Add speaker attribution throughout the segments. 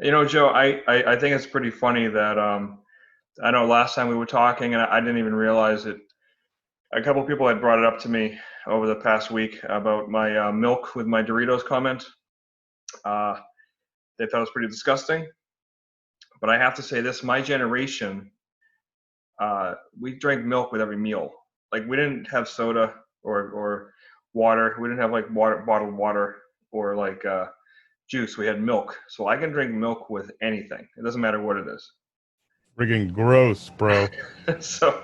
Speaker 1: Joe, I think it's pretty funny that I know last time we were talking, and I didn't even realize it. A couple people had brought it up to me over the past week about my milk with my Doritos comment. Uh, they thought it was pretty disgusting, but I have to say this: my generation, we drank milk with every meal. Like we didn't have soda or water. We didn't have like bottled water or like juice. We had milk, so I can drink milk with anything. It doesn't matter what it is.
Speaker 2: Friggin' gross, bro.
Speaker 1: So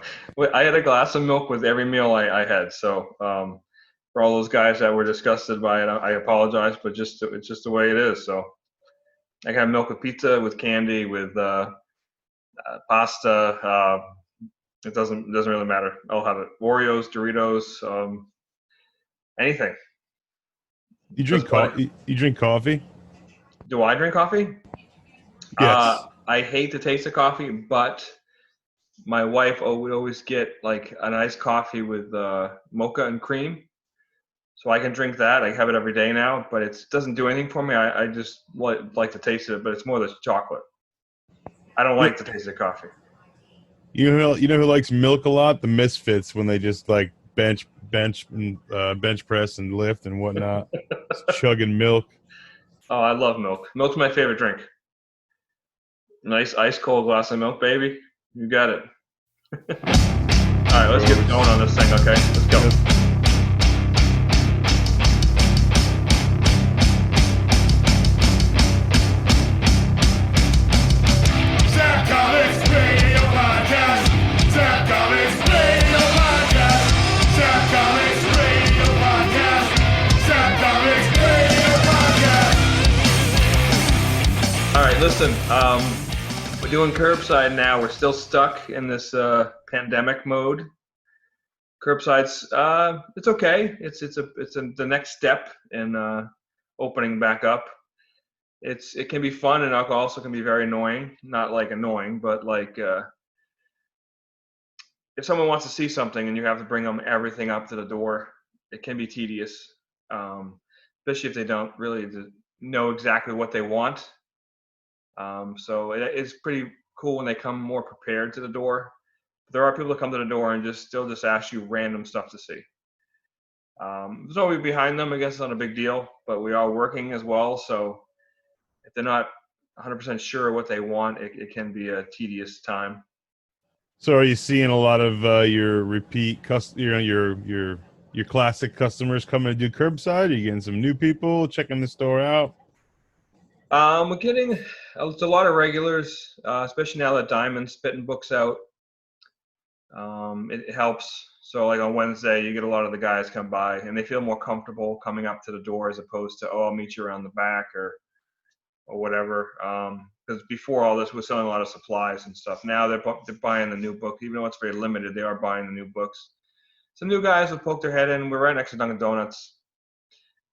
Speaker 1: I had a glass of milk with every meal I had. So for all those guys that were disgusted by it, I apologize, but it's just the way it is. So I can have milk with pizza, with candy, with pasta. It doesn't really matter. I'll have it. Oreos, Doritos, anything.
Speaker 2: You drink
Speaker 1: Doesn't what?
Speaker 2: coffee? You drink coffee?
Speaker 1: Do I drink coffee?
Speaker 2: Yes.
Speaker 1: I hate the taste of coffee, but my wife would always get like a nice coffee with mocha and cream. So I can drink that. I have it every day now, but it doesn't do anything for me. I just like to taste it, but it's more the chocolate. I don't
Speaker 2: You,
Speaker 1: like the taste of coffee.
Speaker 2: you know who likes milk a lot? The Misfits when they just like bench press and lift and whatnot, just chugging milk.
Speaker 1: Oh, I love milk. Milk's my favorite drink. Nice ice cold glass of milk, baby. You got it. All right, let's get going on
Speaker 2: Gross.
Speaker 1: this thing, okay? Let's go.
Speaker 2: Yep.
Speaker 3: Zapp Comics Radio Podcast. Zapp Comics Radio Podcast. Zapp Comics Radio Podcast. Zapp Comics Radio Podcast.
Speaker 1: All right, listen. We're doing curbside now. We're still stuck in this pandemic mode. Curbside's it's okay. It's the next step in opening back up. It can be fun and alcohol also can be very annoying. Not like annoying, but like if someone wants to see something and you have to bring them everything up to the door, it can be tedious, especially if they don't really know exactly what they want. So it's pretty cool when they come more prepared to the door. There are people that come to the door and just ask you random stuff to see. There's nobody behind them. I guess it's not a big deal, but we are working as well. So if they're not 100% sure what they want, it can be a tedious time.
Speaker 2: So, are you seeing a lot of your repeat your classic customers coming to do curbside? Are you getting some new people checking the store out?
Speaker 1: We're getting it's a lot of regulars, especially now that Diamond's spitting books out. It helps. So like on Wednesday, you get a lot of the guys come by and they feel more comfortable coming up to the door as opposed to, oh, I'll meet you around the back or whatever. Because before all this, we're selling a lot of supplies and stuff. Now they're buying the new book, even though it's very limited. They are buying the new books. Some new guys will poke their head in. We're right next to Dunkin' Donuts.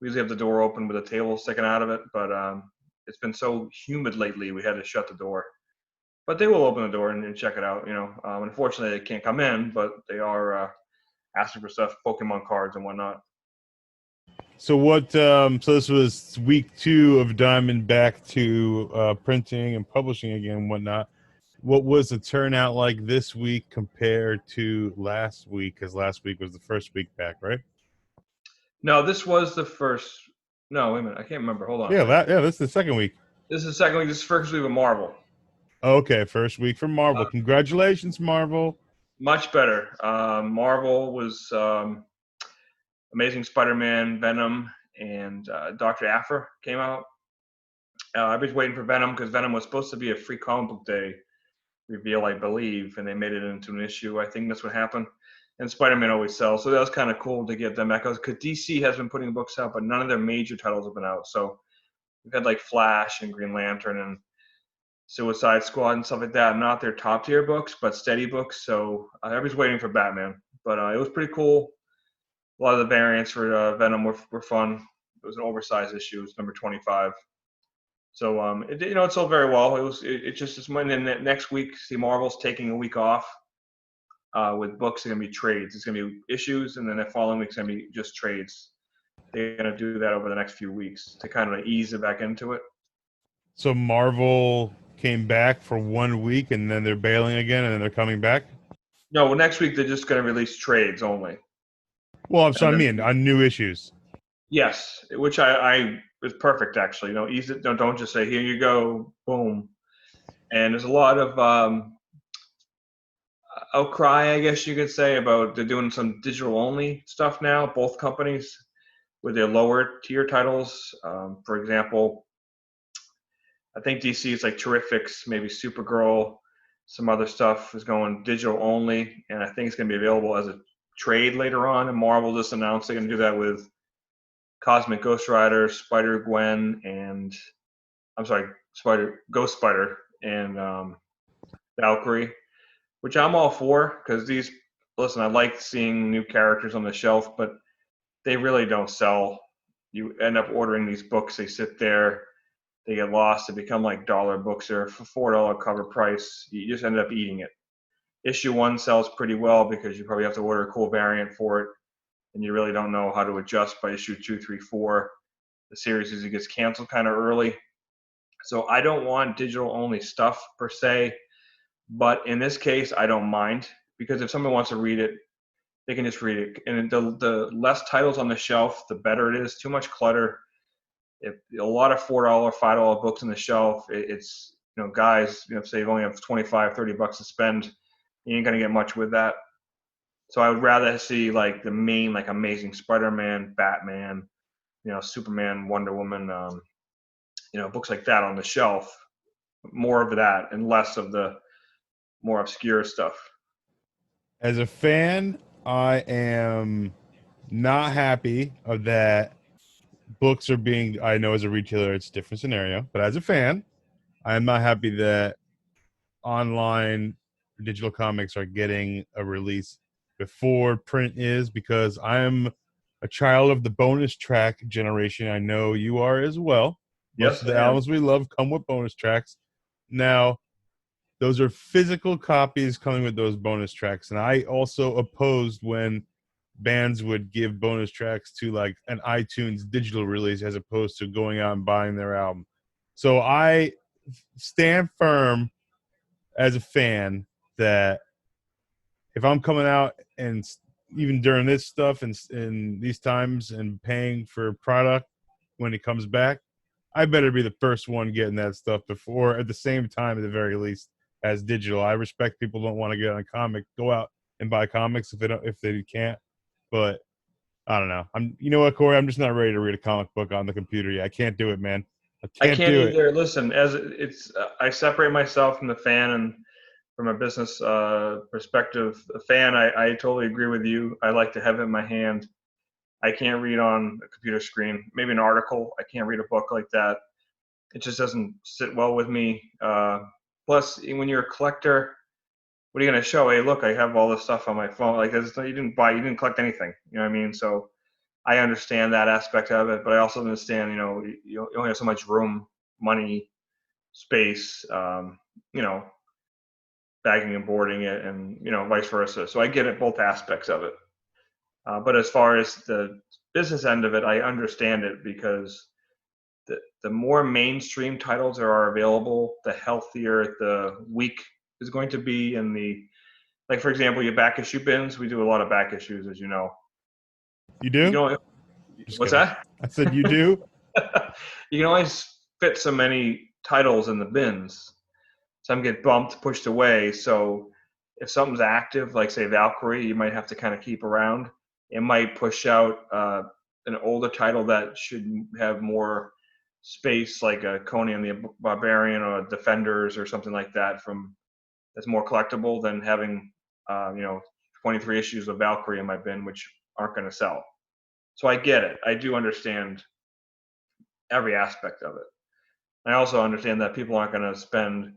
Speaker 1: We usually have the door open with a table sticking out of it, but it's been so humid lately, we had to shut the door. But they will open the door and check it out. Unfortunately, they can't come in, but they are asking for stuff, Pokemon cards and whatnot.
Speaker 2: So what? So this was week 2 of Diamond back to printing and publishing again, and whatnot. What was the turnout like this week compared to last week? Because last week was the first week back, right?
Speaker 1: No, this was the first. No, wait a minute. I can't remember. Hold on.
Speaker 2: Yeah, this is the second week.
Speaker 1: This is the second week. This is the first week of Marvel.
Speaker 2: Okay, first week for Marvel. Congratulations, Marvel.
Speaker 1: Much better. Marvel was Amazing Spider-Man, Venom, and Dr. Aphra came out. I was waiting for Venom because Venom was supposed to be a free comic book day reveal, I believe, and they made it into an issue. I think that's what happened. And Spider-Man always sells, so that was kind of cool to get them back. Because DC has been putting books out, but none of their major titles have been out. So we've had like Flash and Green Lantern and Suicide Squad and stuff like that. Not their top tier books, but steady books. So everybody's waiting for Batman. But it was pretty cool. A lot of the variants for Venom were fun. It was an oversized issue. It was number 25. So it sold very well. It's when next week. See, Marvel's taking a week off. With books, it's gonna be trades. It's gonna be issues, and then the following week's gonna be just trades. They're gonna do that over the next few weeks to kind of ease it back into it.
Speaker 2: So Marvel came back for 1 week and then they're bailing again and then they're coming back.
Speaker 1: No, well, next week they're just going to release trades only.
Speaker 2: Well, so
Speaker 1: And
Speaker 2: I
Speaker 1: then
Speaker 2: mean on new issues.
Speaker 1: yes, which I is perfect actually. Easy. Don't just say here you go, boom. And there's a lot of outcry, I guess you could say, about they're doing some digital only stuff now. Both companies with their lower tier titles. For example, I think DC is like Terrifics, maybe Supergirl, some other stuff is going digital only, and I think it's going to be available as a trade later on. And Marvel just announced they're going to do that with Cosmic Ghost Rider, Spider Gwen, and I'm sorry, Ghost Spider, and Valkyrie, which I'm all for because these. Listen, I like seeing new characters on the shelf, but they really don't sell. You end up ordering these books, they sit there, they get lost, they become like dollar books or for $4 cover price. You just end up eating it. Issue 1 sells pretty well because you probably have to order a cool variant for it, and you really don't know how to adjust by issue 2, 3, 4. The series usually gets canceled kind of early. So I don't want digital only stuff per se, but in this case, I don't mind because if someone wants to read it, they can just read it. And the less titles on the shelf, the better it is. Too much clutter. If a lot of $4, $5 books on the shelf, it's, guys, say you only have 25, $30 to spend, you ain't going to get much with that. So I would rather see like the main, like Amazing Spider-Man, Batman, Superman, Wonder Woman, books like that on the shelf. More of that and less of the more obscure stuff.
Speaker 2: As a fan, I am not happy of that books are being, I know as a retailer it's a different scenario, but as a fan, I am not happy that online digital comics are getting a release before print is, because I am a child of the bonus track generation. I know you are as well. Most
Speaker 1: Yes,
Speaker 2: of the
Speaker 1: I am.
Speaker 2: albums we love come with bonus tracks. Now, those are physical copies coming with those bonus tracks. And I also opposed when bands would give bonus tracks to like an iTunes digital release as opposed to going out and buying their album. So I stand firm as a fan that if I'm coming out and even during this stuff and in these times and paying for product when it comes back, I better be the first one getting that stuff before, at the same time, at the very least, as digital. I respect people don't want to get on a comic, go out and buy comics if they can't. But I don't know. You know what, Corey? I'm just not ready to read a comic book on the computer yet. I can't do it, man.
Speaker 1: I
Speaker 2: Can't
Speaker 1: can't
Speaker 2: do it.
Speaker 1: either. Listen, as it's, I separate myself from the fan and from a business perspective. A fan, I totally agree with you. I like to have it in my hand. I can't read on a computer screen. Maybe an article. I can't read a book like that. It just doesn't sit well with me. Plus, when you're a collector, what are you going to show? Hey, look, I have all this stuff on my phone. Like, you didn't collect anything. You know what I mean? So I understand that aspect of it, but I also understand, you only have so much room, money, space, bagging and boarding it, and vice versa. So I get it, both aspects of it. But as far as the business end of it, I understand it because the more mainstream titles there are available, the healthier the week is going to be. In the, like, for example, your back issue bins. We do a lot of back issues, as you know.
Speaker 2: You do?
Speaker 1: You can only,
Speaker 2: Just
Speaker 1: what's
Speaker 2: kidding.
Speaker 1: that?
Speaker 2: I said you do?
Speaker 1: You can only fit so many titles in the bins. Some get bumped, pushed away. So if something's active, like say Valkyrie, you might have to kind of keep around. It might push out an older title that should have more space, like a Conan the Barbarian or Defenders or something like that, from that's more collectible than having 23 issues of Valkyrie in my bin, which aren't going to sell. So I get it. I do understand every aspect of it. I also understand that people aren't going to spend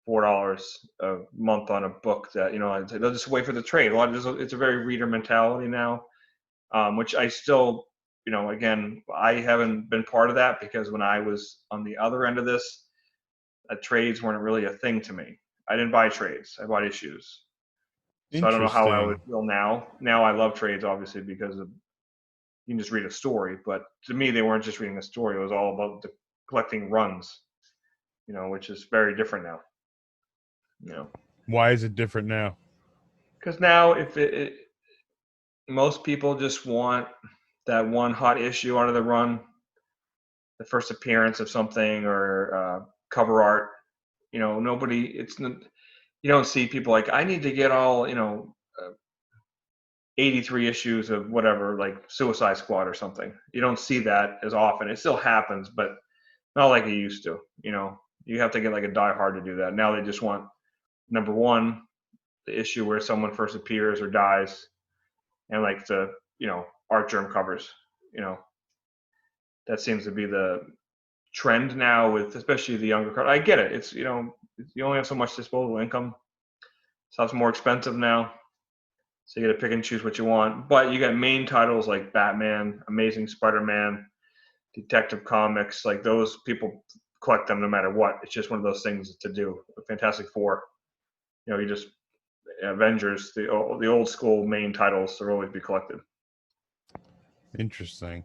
Speaker 1: $4 a month on a book that they'll just wait for the trade. It's a very reader mentality now, which I still, again, I haven't been part of that because when I was on the other end of this, trades weren't really a thing to me. I didn't buy trades. I bought issues. So I don't know how I would
Speaker 2: Interesting.
Speaker 1: feel now. Now I love trades, obviously, because you can just read a story. But to me, they weren't just reading a story. It was all about the collecting runs. which is very different now.
Speaker 2: Why is it different now?
Speaker 1: Because now most people just want that one hot issue out of the run, the first appearance of something or cover art. You don't see people like, I need to get all, 83 issues of whatever, like Suicide Squad or something. You don't see that as often. It still happens, but not like it used to. You have to get like a diehard to do that. Now they just want, number one, the issue where someone first appears or dies, and like the, art germ covers. That seems to be the trend now with especially the younger crowd. I get it. It's, you only have so much disposable income. So it's more expensive now. So you got to pick and choose what you want. But you got main titles like Batman, Amazing Spider-Man, Detective Comics. Like those, people collect them no matter what. It's just one of those things to do. Fantastic Four. You just Avengers, the old school main titles will always be collected.
Speaker 2: Interesting.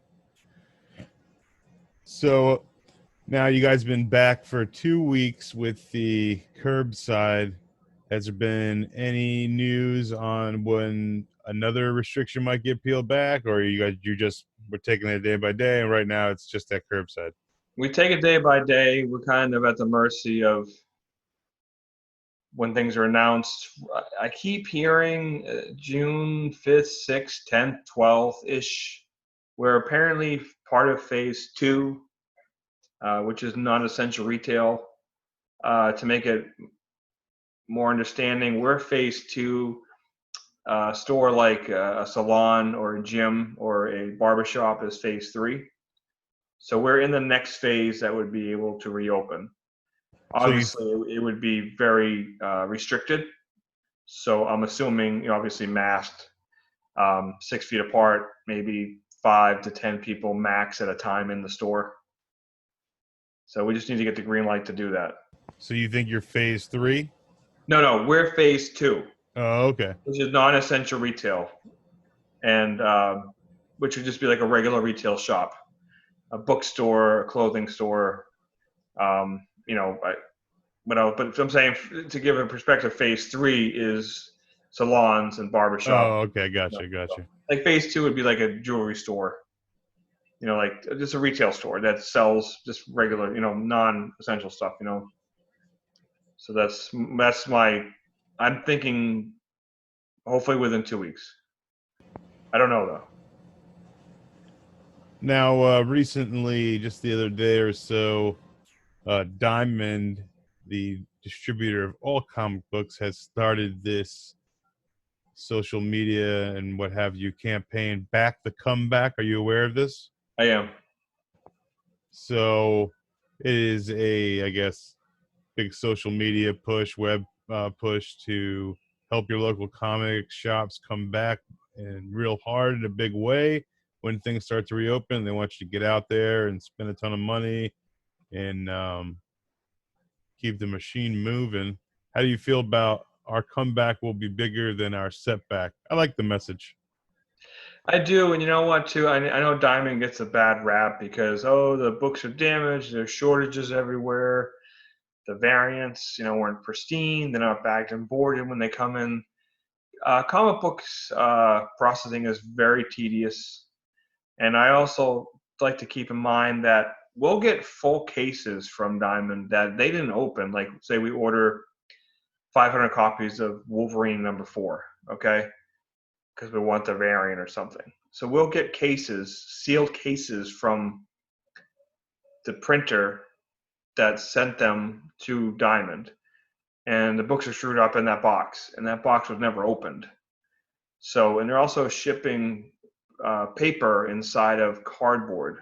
Speaker 2: So now you guys have been back for 2 weeks with the Curbside. Has there been any news on when another restriction might get peeled back, or we're taking it day by day, and right now it's just that Curbside?
Speaker 1: We take it day by day. We're kind of at the mercy of when things are announced. I keep hearing June 5th, 6th, 10th, 12th-ish. We're apparently part of phase 2, which is non-essential retail. To make it more understanding, we're phase 2 store like a salon or a gym or a barbershop is phase 3. So we're in the next phase that would be able to reopen. Obviously, it would be very restricted. So I'm assuming, obviously masked, 6 feet apart, maybe 5 to 10 people max at a time in the store. So we just need to get the green light to do that.
Speaker 2: So you think you're phase 3?
Speaker 1: No, we're phase 2.
Speaker 2: Oh, okay.
Speaker 1: Which is non-essential retail, and which would just be like a regular retail shop, a bookstore, a clothing store. But I'm saying, to give a perspective, phase 3 is salons and barbershop.
Speaker 2: Oh, okay, gotcha.
Speaker 1: Like phase 2 would be like a jewelry store, like just a retail store that sells just regular, non-essential stuff, So that's I'm thinking hopefully within 2 weeks. I don't know though.
Speaker 2: Now, recently, just the other day or so, Diamond, the distributor of all comic books, has started this social media and what have you campaign, Back the Comeback. Are you aware of this?
Speaker 1: I am.
Speaker 2: So it is I guess, big social media push, web push to help your local comic shops come back and real hard in a big way when things start to reopen. They want you to get out there and spend a ton of money and keep the machine moving. How do you feel about our comeback will be bigger than our setback? I like the message.
Speaker 1: I do, and you know what too? I know Diamond gets a bad rap because, the books are damaged, there's shortages everywhere, the variants, weren't pristine, they're not bagged and boarded when they come in. Comic books processing is very tedious, and I also like to keep in mind that we'll get full cases from Diamond that they didn't open. Like, say we order 500 copies of Wolverine #4, okay? Because we want the variant or something. So we'll get cases, sealed cases from the printer that sent them to Diamond. And the books are screwed up in that box, and that box was never opened. So, and they're also shipping paper inside of cardboard.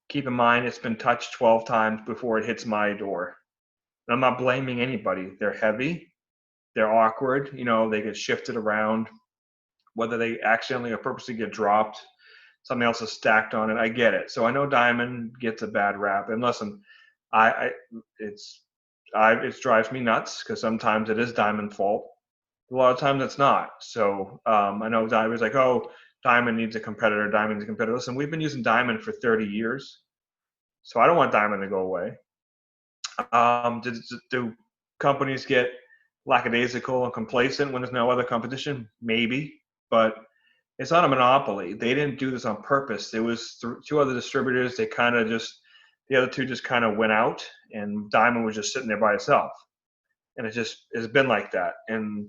Speaker 1: Keep in mind, it's been touched 12 times before it hits my door. And I'm not blaming anybody. They're heavy. They're awkward. They get shifted around. Whether they accidentally or purposely get dropped, something else is stacked on it. I get it. So I know Diamond gets a bad rap. And listen, it drives me nuts because sometimes it is Diamond's fault. A lot of times it's not. So I know Diamond's like, Diamond needs a competitor. Diamond's a competitor. Listen, we've been using Diamond for 30 years. So I don't want Diamond to go away. Do companies get lackadaisical and complacent when there's no other competition? Maybe, but it's not a monopoly. They didn't do this on purpose. There was two other distributors. They kind of just, the other two just kind of went out, and Diamond was just sitting there by itself. And it's been like that. And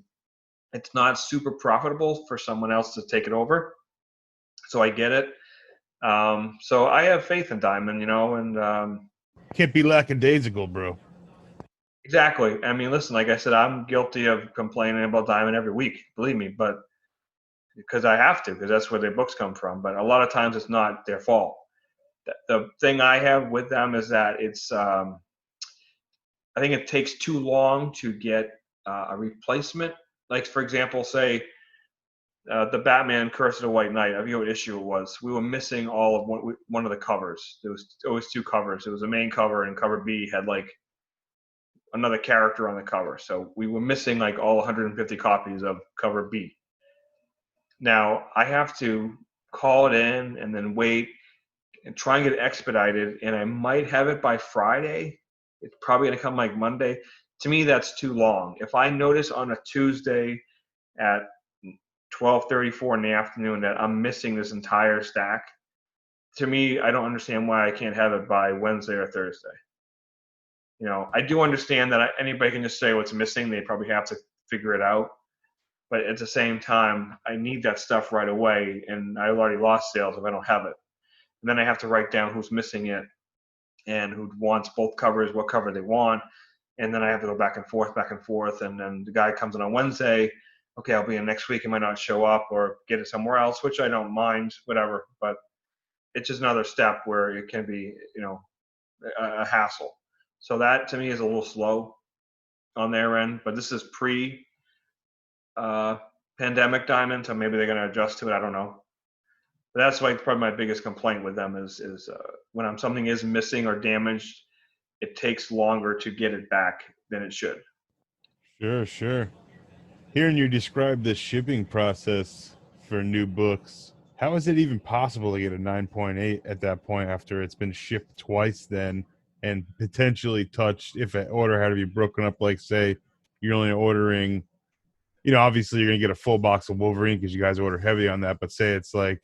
Speaker 1: it's not super profitable for someone else to take it over. So I get it. So I have faith in Diamond, and
Speaker 2: Can't be lackadaisical, bro.
Speaker 1: exactly. I mean, listen, like I said, I'm guilty of complaining about Diamond every week, believe me, but because I have to, because that's where their books come from. But a lot of times it's not their fault. The thing I have with them is that I think it takes too long to get a replacement. Like, for example, say the Batman Curse of the White Knight. I forget what issue it was. We were missing all of one of the covers. There was always two covers. It was the main cover, and cover B had like another character on the cover. So we were missing like all 150 copies of cover B. Now I have to call it in and then wait and try and get it expedited, and I might have it by Friday. It's probably going to come like Monday. To me, that's too long. If I notice on a Tuesday at 12:34 in the afternoon that I'm missing this entire stack, to me, I don't understand why I can't have it by Wednesday or Thursday. I do understand that anybody can just say what's missing. They probably have to figure it out. But at the same time, I need that stuff right away, and I've already lost sales if I don't have it. And then I have to write down who's missing it and who wants both covers, what cover they want. And then I have to go back and forth. And then the guy comes in on Wednesday. Okay, I'll be in next week. He might not show up or get it somewhere else, which I don't mind, whatever. But it's just another step where it can be, a hassle. So that to me is a little slow on their end. But this is pre-pandemic Diamond, so maybe they're going to adjust to it. I don't know. But that's like probably my biggest complaint with them is when something is missing or damaged, it takes longer to get it back than it should.
Speaker 2: Sure. Hearing you describe the shipping process for new books, how is it even possible to get a 9.8 at that point after it's been shipped twice then and potentially touched if an order had to be broken up, like say you're only ordering, obviously you're going to get a full box of Wolverine because you guys order heavy on that, but say it's like,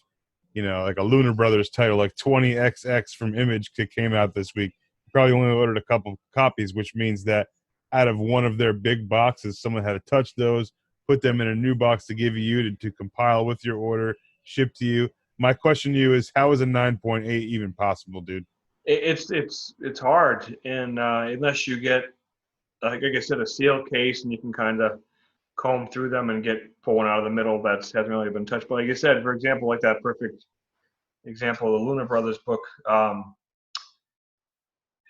Speaker 2: like a Lunar Brothers title, like 20XX from Image that came out this week. You probably only ordered a couple copies, which means that out of one of their big boxes, someone had to touch those, put them in a new box to give you to compile with your order, ship to you. My question to you is, how is a 9.8 even possible, dude?
Speaker 1: It's hard, and unless you get, like I said, a seal case, and you can kind of comb through them and get pulling out of the middle that hasn't really been touched. But like I said, for example, like that perfect example of the Lunar Brothers book,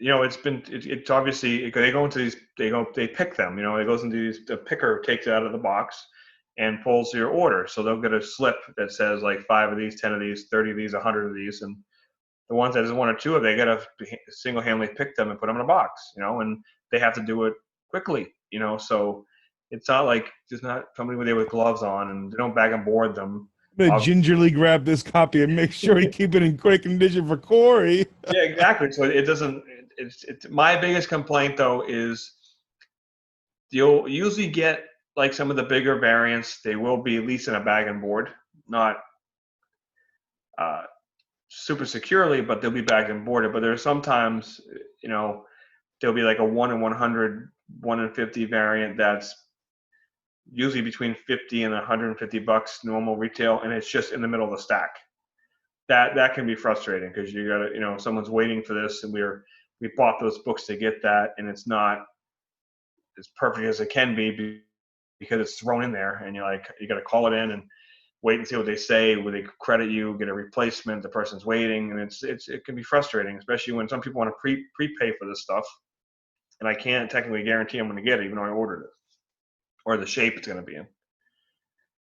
Speaker 1: it's obviously they go into these, they pick them, it goes into these, the picker takes it out of the box and pulls your order. So they'll get a slip that says like 5 of these, 10 of these, 30 of these, 100 of these, and the ones that is 1 or 2 of, they got to single-handedly pick them and put them in a box, and they have to do it quickly, so it's not like there's not somebody there with gloves on and they don't bag and board them.
Speaker 2: I'm going to gingerly grab this copy and make sure you keep it in great condition for Corey.
Speaker 1: Yeah, exactly. So it doesn't, it's my biggest complaint though is you'll usually get like some of the bigger variants, they will be at least in a bag and board, not super securely, but they'll be bagged and boarded. But there's sometimes, there'll be like a 1 in 100, 1 in 50 variant that's usually between 50 and 150 bucks normal retail, and it's just in the middle of the stack. That can be frustrating because you gotta, someone's waiting for this, and we bought those books to get that, and it's not as perfect as it can be because it's thrown in there, and you got to call it in and wait and see what they say. Will they credit you? Get a replacement? The person's waiting, and it can be frustrating, especially when some people want to prepay for this stuff, and I can't technically guarantee I'm going to get it even though I ordered it or the shape it's going to be in.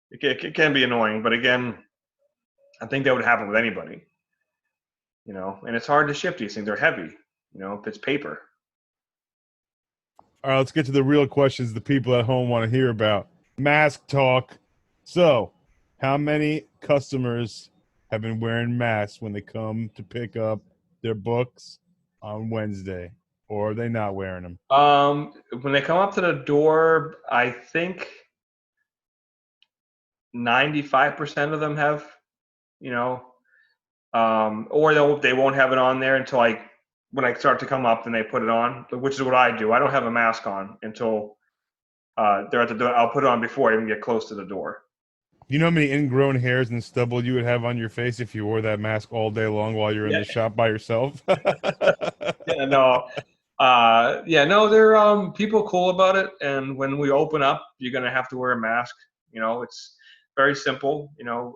Speaker 1: It can be annoying, but again, I think that would happen with anybody, and it's hard to ship these things. They're heavy, if it's paper.
Speaker 2: All right, let's get to the real questions the people at home want to hear about. Mask talk. So, how many customers have been wearing masks when they come to pick up their books on Wednesday or are they not wearing them?
Speaker 1: When they come up to the door, I think 95% of them have, you know, or they won't have it on there until when I start to come up, then they put it on, which is what I do. I don't have a mask on until they're at the door. I'll put it on before I even get close to the door.
Speaker 2: You know how many ingrown hairs and stubble you would have on your face if you wore that mask all day long while you're in
Speaker 1: Yeah.
Speaker 2: the shop by yourself?
Speaker 1: Yeah, no. No, they're people cool about it. And when we open up, you're gonna have to wear a mask. You know, it's very simple. You know,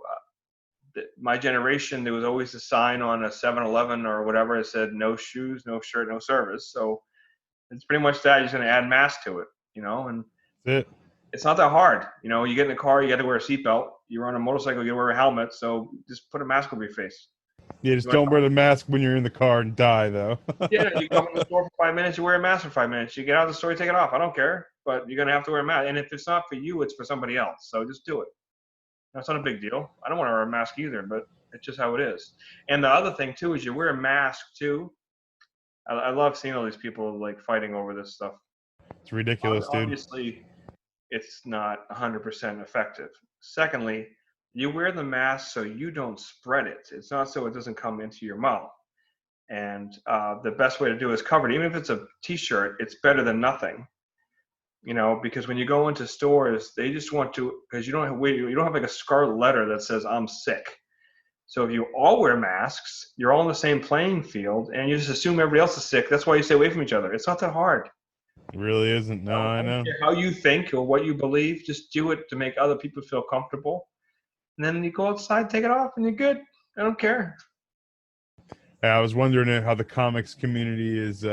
Speaker 1: my generation, there was always a sign on a 7-Eleven or whatever that said no shoes, no shirt, no service. So it's pretty much that. You're just gonna add mask to it. You know, and
Speaker 2: That's it.
Speaker 1: it's not that hard. You know, you get in the car, you got to wear a seatbelt. You're on a motorcycle, you got to wear a helmet. So just put a mask over your face.
Speaker 2: Yeah, just don't wear the mask when you're in the car and die, though.
Speaker 1: Yeah, you come in the store for 5 minutes, you wear a mask for 5 minutes. You get out of the store, you take it off. I don't care, but you're gonna have to wear a mask. And if it's not for you, it's for somebody else. So just do it. That's not a big deal. I don't want to wear a mask either, but it's just how it is. And the other thing too is you wear a mask too. I love seeing all these people like fighting over this stuff.
Speaker 2: It's ridiculous, dude.
Speaker 1: Obviously, it's not 100% effective. Secondly, you wear the mask so you don't spread it. It's not so it doesn't come into your mouth. And the best way to do it is cover it. Even if it's a t-shirt, it's better than nothing. You know, because when you go into stores, they just want to, because you don't have like a scarlet letter that says I'm sick. So if you all wear masks, you're all in the same playing field, and you just assume everybody else is sick. That's why you stay away from each other. It's not that hard.
Speaker 2: It really isn't. No, I know.
Speaker 1: don't care how you think or what you believe, just do it to make other people feel comfortable. And then you go outside, take it off, and you're good. I don't care.
Speaker 2: I was wondering how the comics community is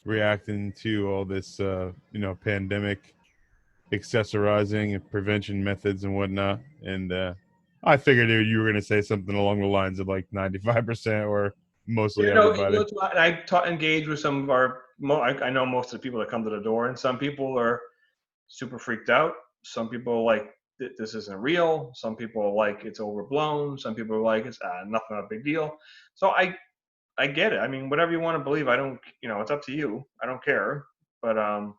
Speaker 2: reacting to all this, pandemic accessorizing and prevention methods and whatnot. And I figured you were going to say something along the lines of like 95% or mostly everybody.
Speaker 1: I engage with some of our. I know most of the people that come to the door, and some people are super freaked out. Some people are like this isn't real. Some people are like it's overblown. Some people are like it's nothing, a big deal. So I get it. I mean, whatever you want to believe, I don't. It's up to you. I don't care. But I'm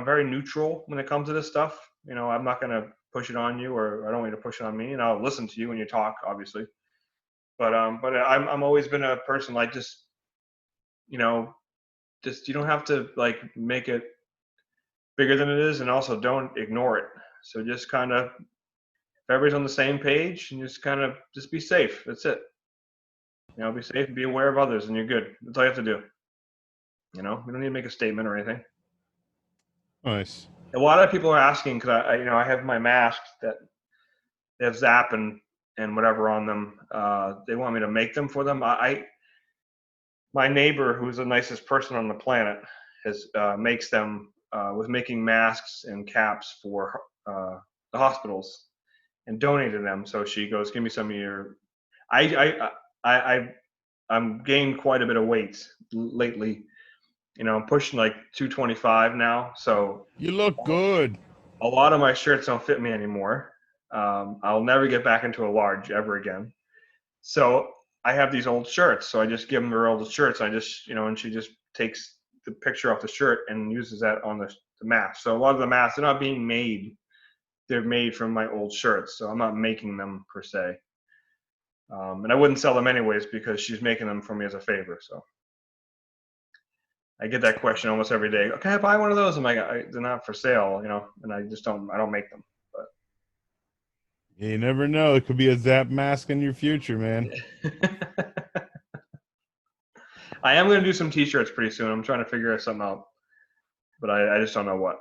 Speaker 1: very neutral when it comes to this stuff. I'm not going to push it on you, or I don't want you to push it on me, and I'll listen to you when you talk, obviously. But I'm always been a person like just you don't have to like make it bigger than it is, and also don't ignore it. So just kind of, if everybody's on the same page, and just kind of just be safe. That's it. Be safe and be aware of others, and you're good. That's all you have to do. We don't need to make a statement or anything.
Speaker 2: Nice.
Speaker 1: A lot of people are asking because I have my masks that they have Zapp and whatever on them. They want me to make them for them. My neighbor, who's the nicest person on the planet, makes them. Was making masks and caps for the hospitals and donated them. So she goes, "Give me some of your." I'm gained quite a bit of weight lately. I'm pushing like 225 now. So
Speaker 2: you look good.
Speaker 1: A lot of my shirts don't fit me anymore. I'll never get back into a large ever again. So I have these old shirts. So I just give them her old shirts. I just, and she just takes the picture off the shirt and uses that on the mask. So a lot of the masks, they're not being made. They're made from my old shirts. So I'm not making them per se. And I wouldn't sell them anyways because she's making them for me as a favor. So I get that question almost every day. Can I buy one of those? I'm like, they're not for sale, and I don't make them. But
Speaker 2: you never know. It could be a Zapp mask in your future, man.
Speaker 1: I am going to do some t-shirts pretty soon. I'm trying to figure something out, but I just don't know what.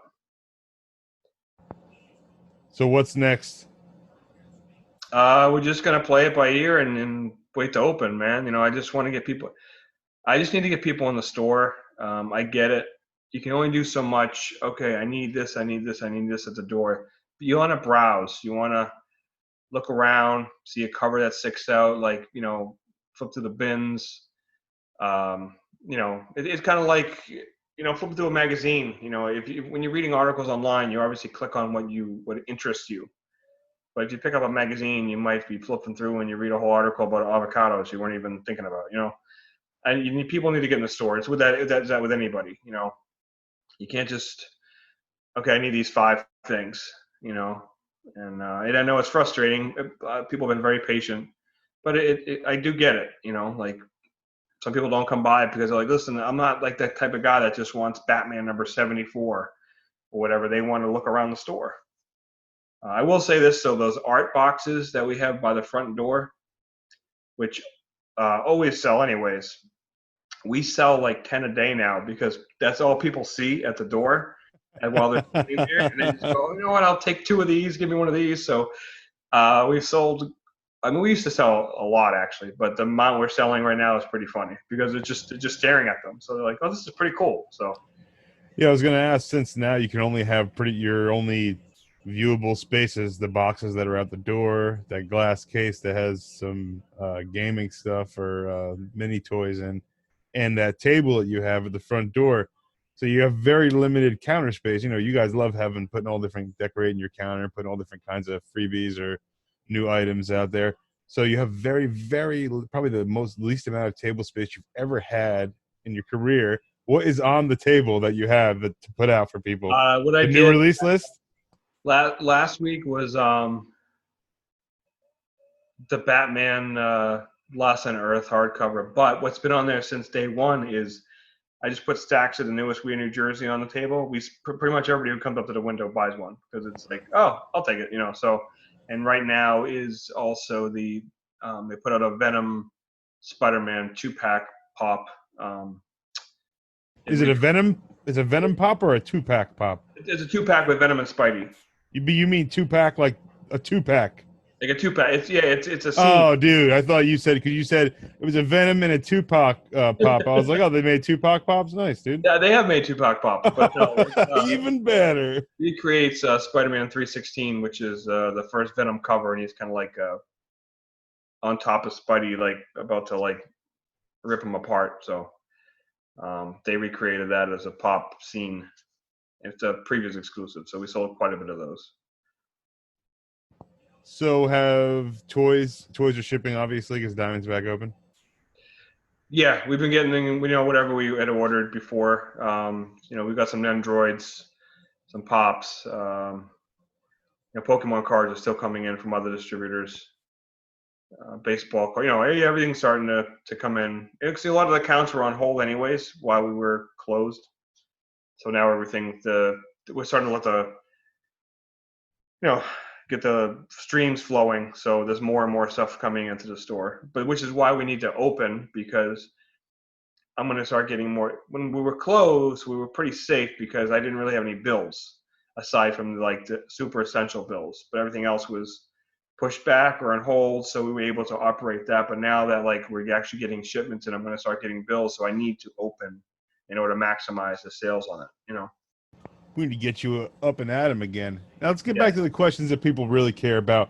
Speaker 2: So what's next?
Speaker 1: We're just going to play it by ear and wait to open, man. I just want to get people. I just need to get people in the store. I get it. You can only do so much. Okay, I need this at the door. But you want to browse. You want to look around, see a cover that sticks out, like, flip through the bins. It's kind of like, flip through a magazine. When you're reading articles online, you obviously click on what interests you. But if you pick up a magazine, you might be flipping through and you read a whole article about avocados you weren't even thinking about, and people need to get in the store. It's with that with anybody, you know. You can't just, okay, I need these 5 things, you know. And I know it's frustrating. People have been very patient, but I do get it, you know. Like some people don't come by because they're like, listen, I'm not like that type of guy that just wants Batman number 74 or whatever. They want to look around the store. I will say this, so those art boxes that we have by the front door, which always sell anyways, we sell like 10 a day now because that's all people see at the door. And while they're sitting there, and they just go, you know what, I'll take 2 of these, give me one of these. So we've sold, I mean, we used to sell a lot actually, but the amount we're selling right now is pretty funny because they're just staring at them. So they're like, oh, this is pretty cool. So
Speaker 2: Yeah, I was going to ask, since now you can only have your only viewable spaces, the boxes that are out the door, that glass case that has some gaming stuff or mini toys in, and that table that you have at the front door. So you have very limited counter space. You know, you guys love putting all different, decorating your counter, putting all different kinds of freebies or new items out there. So you have very, very, probably the least amount of table space you've ever had in your career. What is on the table that you have to put out for people?
Speaker 1: what I
Speaker 2: The
Speaker 1: did
Speaker 2: new release list?
Speaker 1: last week was the Batman Lost on Earth hardcover. But what's been on there since day one is I just put stacks of the newest We in New Jersey on the table. Pretty much everybody who comes up to the window buys one because it's like, oh, I'll take it, you know. So, and right now is also they put out a Venom Spider-Man 2-pack pop.
Speaker 2: Is it a Venom? Is a Venom pop or a 2-pack pop?
Speaker 1: It's a 2-pack with Venom and Spidey.
Speaker 2: You mean 2-pack like a 2-pack?
Speaker 1: Like a 2-pack. It's a scene.
Speaker 2: Oh, dude, I thought you said, because you said it was a Venom and a 2-pack pop. I was like, oh, they made 2-pack pops? Nice, dude.
Speaker 1: Yeah, they have made 2-pack pops, but no,
Speaker 2: even better.
Speaker 1: He creates Spider-Man 316, which is the first Venom cover, and he's kind of like on top of Spidey, like about to like rip him apart. So they recreated that as a pop scene. It's a previous exclusive, so we sold quite a bit of those.
Speaker 2: So have toys are shipping, obviously, because Diamond's back open?
Speaker 1: Yeah, we've been getting, you know, whatever we had ordered before. You know, we've got some Androids, some Pops. You know, Pokemon cards are still coming in from other distributors. Baseball, you know, everything's starting to come in. Actually, a lot of the accounts were on hold anyways while we were closed. So now we're starting to let the, you know, get the streams flowing. So there's more and more stuff coming into the store, but which is why we need to open, because I'm going to start getting more. When we were closed, we were pretty safe because I didn't really have any bills aside from like the super essential bills, but everything else was pushed back or on hold. So we were able to operate that. But now that like we're actually getting shipments and I'm going to start getting bills, so I need to open in order to maximize the sales on it, you know.
Speaker 2: We need to get you up and at 'em again. Now let's get back to the questions that people really care about.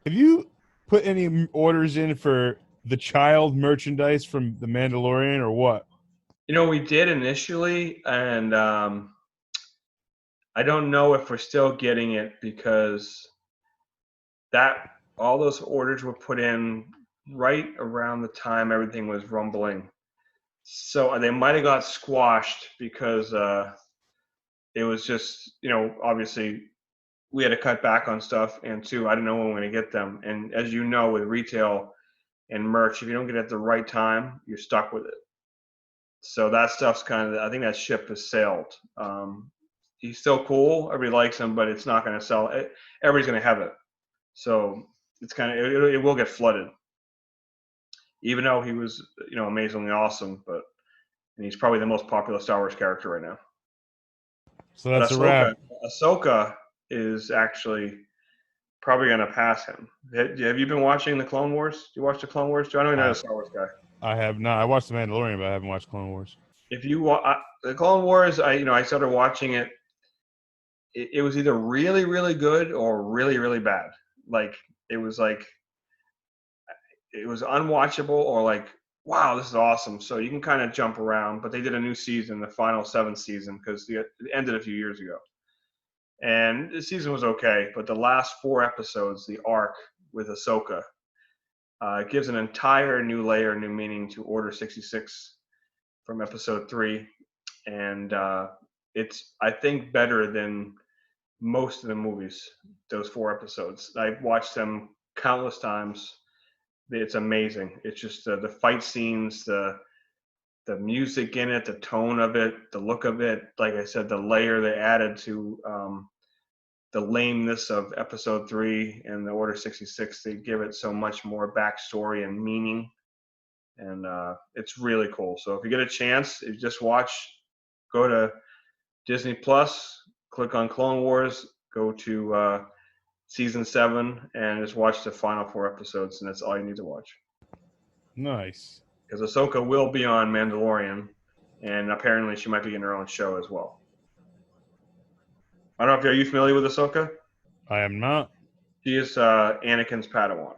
Speaker 2: Have you put any orders in for the child merchandise from The Mandalorian or what?
Speaker 1: You know, we did initially, and I don't know if we're still getting it because all those orders were put in right around the time everything was rumbling. So they might have got squashed because it was just, you know, obviously we had to cut back on stuff, and 2, I didn't know when we were going to get them. And as you know, with retail and merch, if you don't get it at the right time, you're stuck with it. So that stuff's kind of, I think that ship has sailed. He's still cool. Everybody likes him, but it's not going to sell. Everybody's going to have it. So it's kind of, it will get flooded. Even though he was, you know, amazingly awesome, and he's probably the most popular Star Wars character right now.
Speaker 2: So that's a wrap.
Speaker 1: Ahsoka is actually probably going to pass him. Have you been watching the Clone Wars? Do you watch the Clone Wars? I know you're not a Star Wars guy.
Speaker 2: I have not. I watched The Mandalorian, but I haven't watched Clone Wars.
Speaker 1: If you the Clone Wars, I started watching it. It was either really, really good or really, really bad. Like it was unwatchable or like, wow, this is awesome. So you can kind of jump around. But they did a new season, the final 7th season, because it ended a few years ago. And the season was okay, but the last 4 episodes, the arc with Ahsoka, It gives an entire new layer, new meaning to Order 66 from episode 3. And it's, I think, better than most of the movies, those 4 episodes. I've watched them countless times. It's amazing. It's just the fight scenes, the music in it, the tone of it, the look of it. Like I said, the layer they added to the lameness of episode 3 and the Order 66, they give it so much more backstory and meaning. And it's really cool. So if you get a chance, if you just watch, go to Disney Plus, click on Clone Wars, go to season 7, and just watch the final 4 episodes, and that's all you need to watch.
Speaker 2: Nice.
Speaker 1: Because Ahsoka will be on Mandalorian, and apparently she might be in her own show as well. I don't know if you familiar with Ahsoka?
Speaker 2: I am not.
Speaker 1: She is Anakin's Padawan.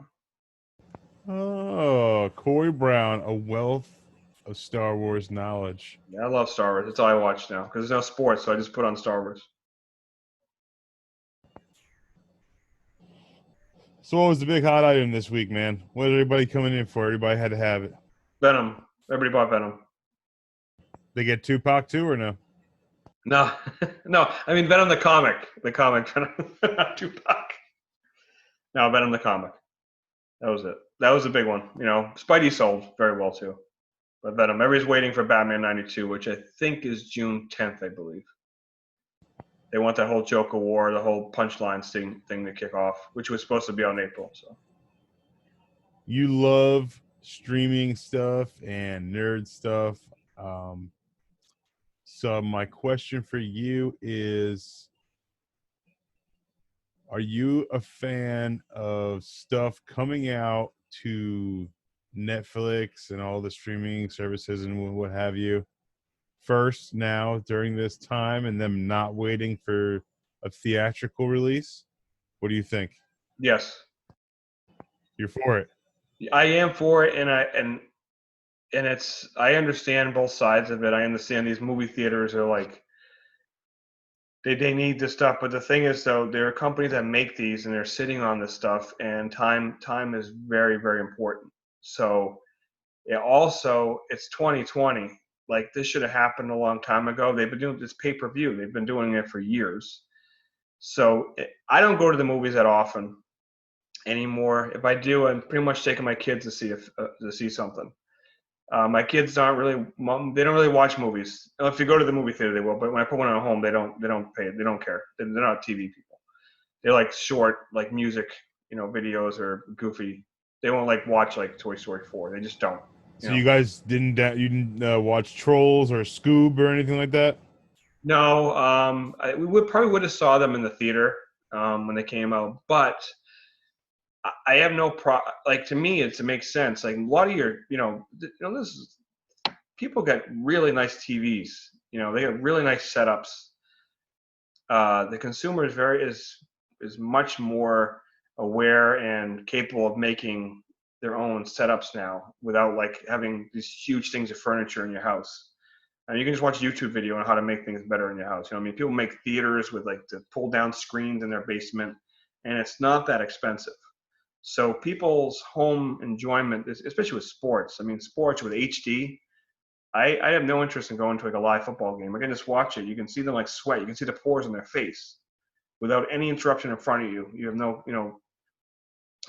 Speaker 2: Oh, Corey Brown, a wealth of Star Wars knowledge.
Speaker 1: Yeah, I love Star Wars. That's all I watch now. Because there's no sports, so I just put on Star Wars.
Speaker 2: So what was the big hot item this week, man? What did everybody coming in for? Everybody had to have it.
Speaker 1: Venom. Everybody bought Venom.
Speaker 2: They get Tupac too or no?
Speaker 1: No, no. I mean Venom the comic, not Tupac. No, Venom the comic. That was it. That was a big one. You know, Spidey sold very well too, but Venom. Everybody's waiting for Batman '92, which I think is June 10th, I believe. They want that whole Joker War, the whole punchline thing to kick off, which was supposed to be out in April. So
Speaker 2: You love streaming stuff and nerd stuff. So my question for you is, are you a fan of stuff coming out to Netflix and all the streaming services and what have you first now during this time and them not waiting for a theatrical release? What do you think?
Speaker 1: yes,
Speaker 2: You're for it?
Speaker 1: I am for it, and it's, I understand both sides of it. I understand these movie theaters are like, they need this stuff, but the thing is, though, there are companies that make these and they're sitting on this stuff, and time is very, very important. So it's 2020. Like, this should have happened a long time ago. They've been doing this pay-per-view. They've been doing it for years. So I don't go to the movies that often anymore. If I do, I'm pretty much taking my kids to see something. My kids aren't really, they don't really watch movies. If you go to the movie theater, they will. But when I put one at home, they don't pay. They don't care. They're not TV people. They like short, like music, videos or goofy. They won't like watch like Toy Story 4. They just don't.
Speaker 2: So you guys didn't watch Trolls or Scoob or anything like that?
Speaker 1: No, we probably would have saw them in the theater when they came out, but I have no like, to me, it makes sense. Like, a lot of your, this is, people get really nice TVs. They get really nice setups. The consumer is much more aware and capable of making their own setups now without like having these huge things of furniture in your house. And you can just watch a YouTube video on how to make things better in your house. People make theaters with like the pull down screens in their basement, and it's not that expensive. So people's home enjoyment, especially with sports, sports with HD, I have no interest in going to like a live football game. I can just watch it. You can see them like sweat. You can see the pores on their face without any interruption in front of you. You have no, you don't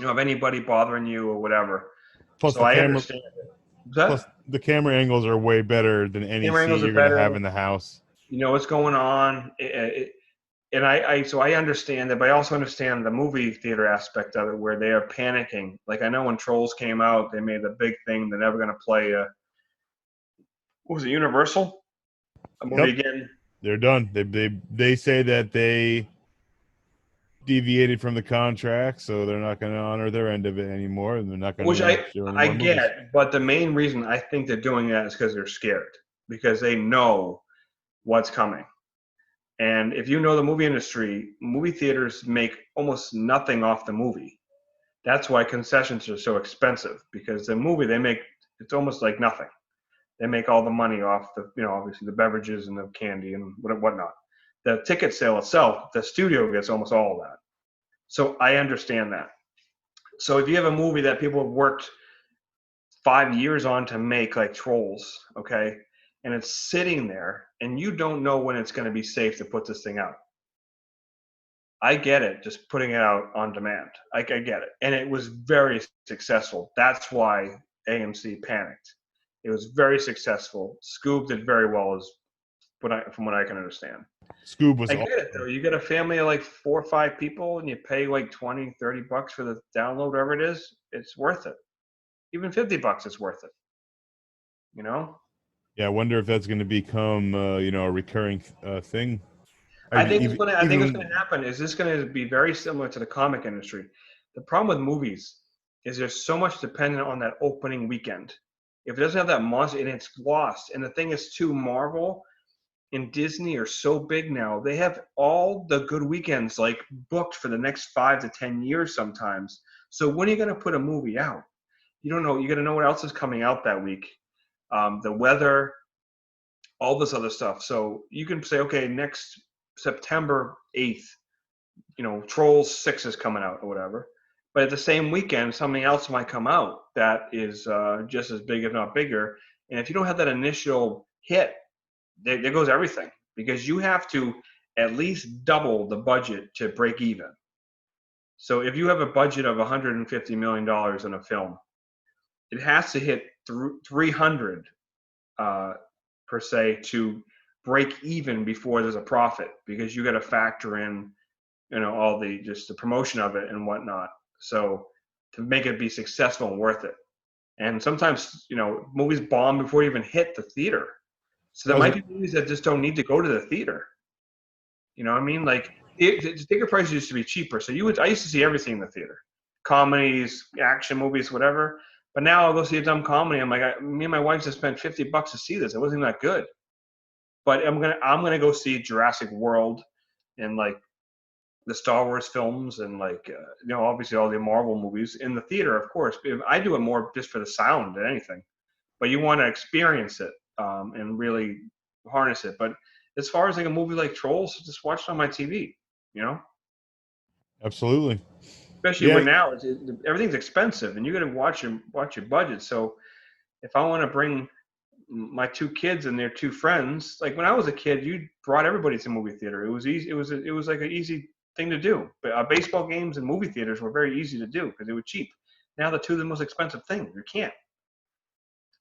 Speaker 1: have anybody bothering you or whatever.
Speaker 2: Plus,
Speaker 1: so I understand it.
Speaker 2: Plus, the camera angles are way better than any seat you're going to have in the house.
Speaker 1: You know what's going on. And so I understand that, but I also understand the movie theater aspect of it, where they are panicking. Like, I know when Trolls came out, they made a big thing. They're never going to play what was it, Universal? A movie again.
Speaker 2: They're done. They say that they deviated from the contract, so they're not going to honor their end of it anymore, and they're not going to.
Speaker 1: Which I get, but the main reason I think they're doing that is because they're scared, because they know what's coming. And if you know the movie industry, movie theaters make almost nothing off the movie. That's why concessions are so expensive, because the movie it's almost like nothing. They make all the money off the, obviously the beverages and the candy and whatnot. The ticket sale itself, the studio gets almost all of that. So I understand that. So if you have a movie that people have worked 5 years on to make, like Trolls, okay, and it's sitting there, and you don't know when it's going to be safe to put this thing out. I get it, just putting it out on demand. I get it. And it was very successful. That's why AMC panicked. It was very successful. Scoob did very well, from what I can understand.
Speaker 2: Scoob was
Speaker 1: I get it,
Speaker 2: awesome.
Speaker 1: though. You get a family of like 4 or 5 people, and you pay like 20, $30 for the download, whatever it is, it's worth it. Even $50 is worth it. You know?
Speaker 2: Yeah, I wonder if that's going to become, a recurring thing.
Speaker 1: I think it's going to happen. Is this going to be very similar to the comic industry? The problem with movies is there's so much dependent on that opening weekend. If it doesn't have that monster, and it's lost. And the thing is, too, Marvel and Disney are so big now. They have all the good weekends like booked for the next 5 to 10 years sometimes. So when are you going to put a movie out? You don't know. You got to know what else is coming out that week. The weather, all this other stuff. So you can say, okay, next September 8th, Trolls 6 is coming out or whatever. But at the same weekend, something else might come out that is just as big, if not bigger. And if you don't have that initial hit, there goes everything, because you have to at least double the budget to break even. So if you have a budget of $150 million in a film, it has to hit 300 per se to break even before there's a profit, because you got to factor in, all the promotion of it and whatnot. So to make it be successful and worth it. And sometimes, movies bomb before you even hit the theater. So there might be movies that just don't need to go to the theater. You know what I mean? Like, the ticket prices used to be cheaper. So I used to see everything in the theater. Comedies, action movies, whatever. But now I'll go see a dumb comedy. I'm like, me and my wife just spent $50 to see this. It wasn't even that good. But I'm gonna go see Jurassic World and like the Star Wars films and like obviously all the Marvel movies in the theater, of course. I do it more just for the sound than anything. But you want to experience it and really harness it. But as far as like a movie like Trolls, just watch it on my TV.
Speaker 2: Absolutely.
Speaker 1: Especially when now everything's expensive and you got to watch your budget. So if I want to bring my 2 kids and their 2 friends, like when I was a kid, you brought everybody to the movie theater. It was easy. It was like an easy thing to do. But baseball games and movie theaters were very easy to do because they were cheap. Now the 2 of the most expensive things. You can't.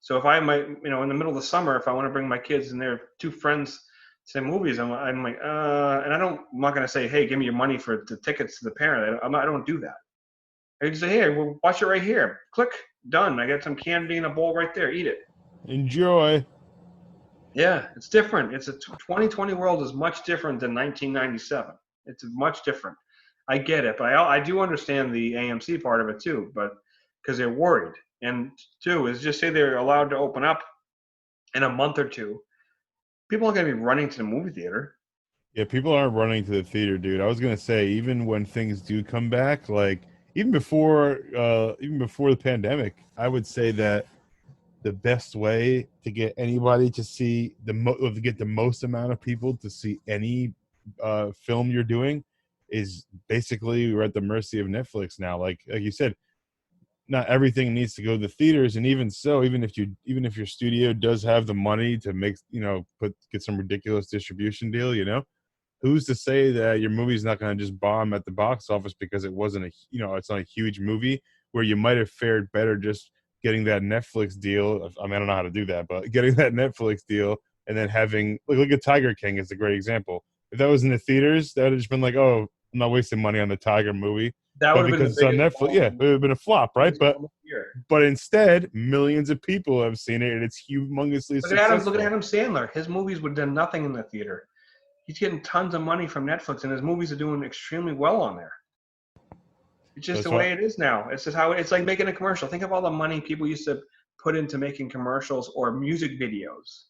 Speaker 1: So if I might, in the middle of the summer, if I want to bring my kids and their 2 friends to movies, I'm like, and I'm not going to say, hey, give me your money for the tickets to the parent. I don't do that. I just say, hey, we'll watch it right here. Click, done. I got some candy in a bowl right there. Eat it.
Speaker 2: Enjoy.
Speaker 1: Yeah, it's different. It's a 2020 world is much different than 1997. It's much different. I get it, but I do understand the AMC part of it too, but because they're worried. And 2 is just say they're allowed to open up in a month or 2. People aren't going to be running to the movie theater.
Speaker 2: Yeah, people aren't running to the theater, dude. I was gonna say, even when things do come back, like even before the pandemic, I would say that the best way to get anybody to see to get the most amount of people to see any film you're doing is basically we're at the mercy of Netflix now. Like you said, not everything needs to go to the theaters, and even so, even if your studio does have the money to make get some ridiculous distribution deal, who's to say that your movie's not going to just bomb at the box office because it wasn't it's not a huge movie where you might have fared better just getting that Netflix deal. I mean, I don't know how to do that, but getting that Netflix deal and then having look at Tiger King is a great example. If that was in the theaters, that would have just been like, oh, I'm not wasting money on the Tiger movie.
Speaker 1: That would have been
Speaker 2: because it's on Netflix. Yeah, it would have been a flop, right? But instead, millions of people have seen it, and it's humongously successful.
Speaker 1: Look at Adam Sandler. His movies would have done nothing in the theater. He's getting tons of money from Netflix, and his movies are doing extremely well on there. It's just the way it is now. It's just how it's like making a commercial. Think of all the money people used to put into making commercials or music videos.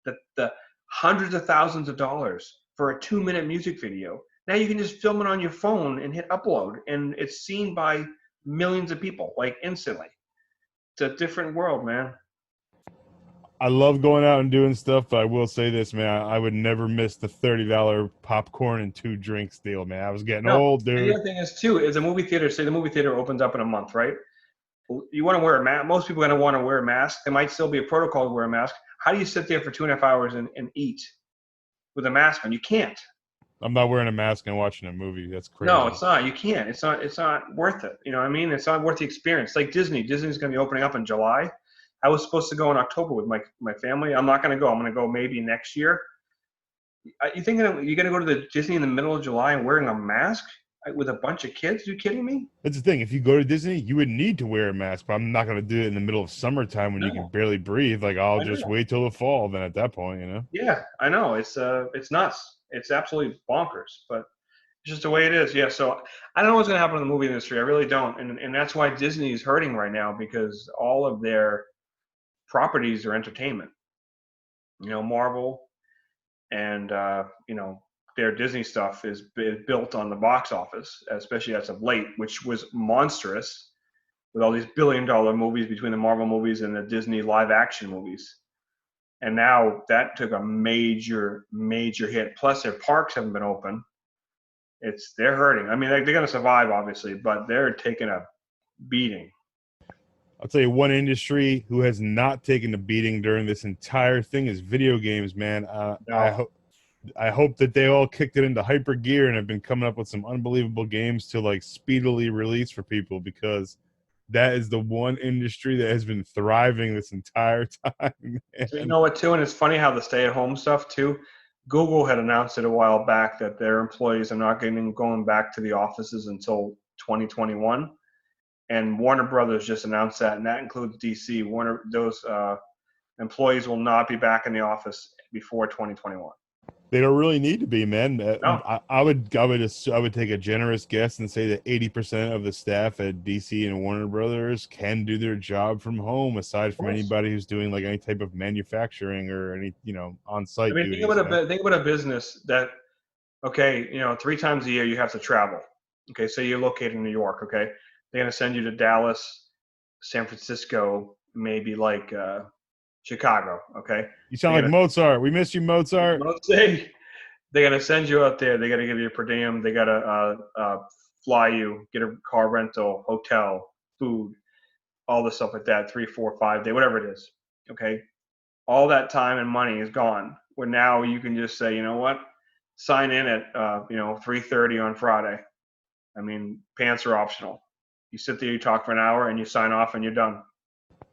Speaker 1: The hundreds of thousands of dollars for a 2-minute music video. Now you can just film it on your phone and hit upload, and it's seen by millions of people, like instantly. It's a different world, man.
Speaker 2: I love going out and doing stuff, but I will say this, man. I would never miss the $30 popcorn and 2 drinks deal, man. I was getting
Speaker 1: No,
Speaker 2: old,
Speaker 1: and the
Speaker 2: dude.
Speaker 1: other thing is too is a movie theater. Say the movie theater opens up in a month, right? You want to wear a mask. Most people are going to want to wear a mask. There might still be a protocol to wear a mask. How do you sit there for 2.5 hours and eat with a mask on? You can't.
Speaker 2: I'm not wearing a mask and watching a movie. That's
Speaker 1: No,
Speaker 2: crazy.
Speaker 1: it's not. You can't. It's not. It's not worth it. You know what I mean? It's not worth the experience. Like Disney. Disney's going to be opening up in July. I was supposed to go in October with my family. I'm not going to go. I'm going to go maybe next year. You thinking you're going to go to the Disney in the middle of July and wearing a mask with a bunch of kids? Are you kidding me?
Speaker 2: That's the thing. If you go to Disney, you would need to wear a mask, but I'm not going to do it in the middle of summertime when you can
Speaker 1: No,
Speaker 2: barely breathe. Like, I'll
Speaker 1: I
Speaker 2: just
Speaker 1: know.
Speaker 2: wait till the fall. Then at that point, you know.
Speaker 1: Yeah, I know. It's nuts. It's absolutely bonkers, but it's just the way it is. Yeah. So I don't know what's going to happen in the movie industry. I really don't, and that's why Disney is hurting right now because all of their properties are entertainment. You know, Marvel and their Disney stuff is built on the box office, especially as of late, which was monstrous with all these billion-dollar movies between the Marvel movies and the Disney live-action movies. And now that took a major, major hit. Plus, their parks haven't been open. They're hurting. I mean, they're going to survive, obviously, but they're taking a beating.
Speaker 2: I'll tell you one industry who has not taken a beating during this entire thing is video games, man.
Speaker 1: No,
Speaker 2: I hope that they all kicked it into hyper gear and have been coming up with some unbelievable games to like speedily release for people, because that is the one industry that has been thriving this entire time.
Speaker 1: so you
Speaker 2: Man.
Speaker 1: know what, too? And it's funny how the stay-at-home stuff, too. Google had announced it a while back that their employees are not going back to the offices until 2021. And Warner Brothers just announced that, and that includes DC. Those employees will not be back in the office before 2021.
Speaker 2: They don't really need to be, man.
Speaker 1: No,
Speaker 2: I would take a generous guess and say that 80% of the staff at DC and Warner Brothers can do their job from home, aside
Speaker 1: of
Speaker 2: from
Speaker 1: course.
Speaker 2: anybody who's doing like any type of manufacturing or any,
Speaker 1: I
Speaker 2: on-site
Speaker 1: mean,
Speaker 2: duties.
Speaker 1: think about a business that, okay, 3 times a year you have to travel. Okay, say you're located in New York. Okay, they're gonna send you to Dallas, San Francisco, maybe like Chicago. Okay,
Speaker 2: You sound
Speaker 1: they're
Speaker 2: like
Speaker 1: gonna
Speaker 2: Mozart. We miss you, Mozart.
Speaker 1: let's say they're gonna send you out there. They gotta give you a per diem. They gotta fly you, get a car rental, hotel, food, all the stuff like that. 3, 4, 5 day, whatever it is. Okay, all that time and money is gone. Where now you can just say, you know what, sign in at 3:30 on Friday. I mean, pants are optional. You sit there, you talk for an hour, and you sign off, and you're done.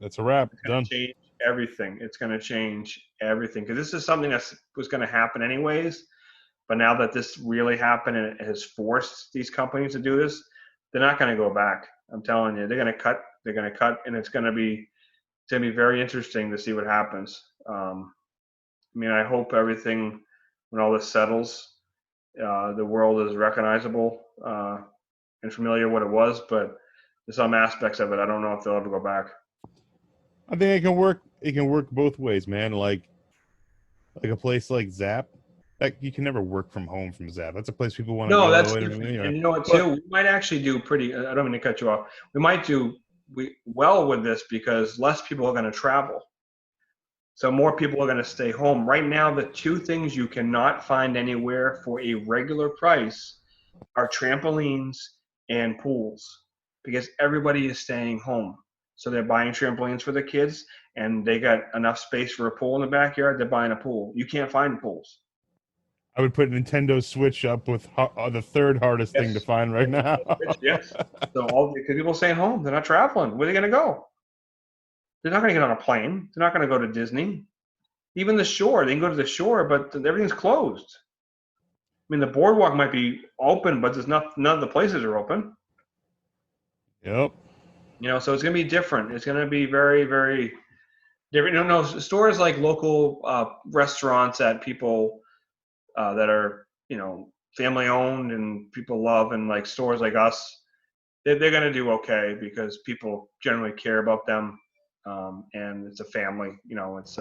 Speaker 2: That's a wrap.
Speaker 1: It's going
Speaker 2: Done.
Speaker 1: to change everything. It's going to change everything because this is something that was going to happen anyways. But now that this really happened and it has forced these companies to do this, they're not going to go back. I'm telling you, they're going to cut. They're going to cut, and it's going to be very interesting to see what happens. I mean, I hope everything, when all this settles, the world is recognizable and familiar what it was. But there's some aspects of it I don't know if they'll ever go back.
Speaker 2: I think it can work. It can work both ways, man. Like a place like Zapp. Like, you can never work from home from Zapp. That's a place people want to
Speaker 1: No, that's
Speaker 2: go.
Speaker 1: different. And you know what,
Speaker 2: But
Speaker 1: too? We might actually do pretty. I don't mean to cut you off. We might do well with this because less people are going to travel. So more people are going to stay home. Right now, the two things you cannot find anywhere for a regular price are trampolines and pools because everybody is staying home. So they're buying trampolines for their kids and they got enough space for a pool in the backyard. They're buying a pool. You can't find pools.
Speaker 2: I would put Nintendo Switch up with the third hardest thing to
Speaker 1: Yes.
Speaker 2: find right now.
Speaker 1: Yes. So all because people staying home, they're not traveling. Where are they going to go? They're not going to get on a plane. They're not going to go to Disney. Even the shore, they can go to the shore, but everything's closed. I mean, the boardwalk might be open, but there's none of the places are open.
Speaker 2: Yep.
Speaker 1: So it's going to be different. It's going to be very, very different. No, stores like local restaurants that people that are, family owned and people love, and like stores like us, they're going to do okay because people generally care about them, and it's a family. It's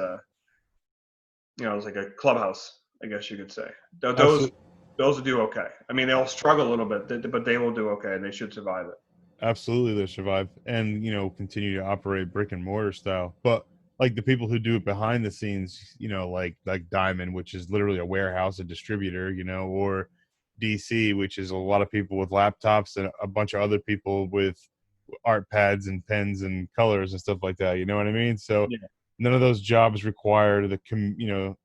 Speaker 1: like a clubhouse, I guess you could say. Those
Speaker 2: Absolutely.
Speaker 1: those will do okay. I mean, they'll struggle a little bit, but they will do okay, and they should survive it.
Speaker 2: Absolutely, they'll survive and continue to operate brick and mortar style. But like the people who do it behind the scenes, like Diamond, which is literally a warehouse, a distributor, or DC, which is a lot of people with laptops and a bunch of other people with art pads and pens and colors and stuff like that. You know what I mean? So
Speaker 1: Yeah.
Speaker 2: none of those jobs require you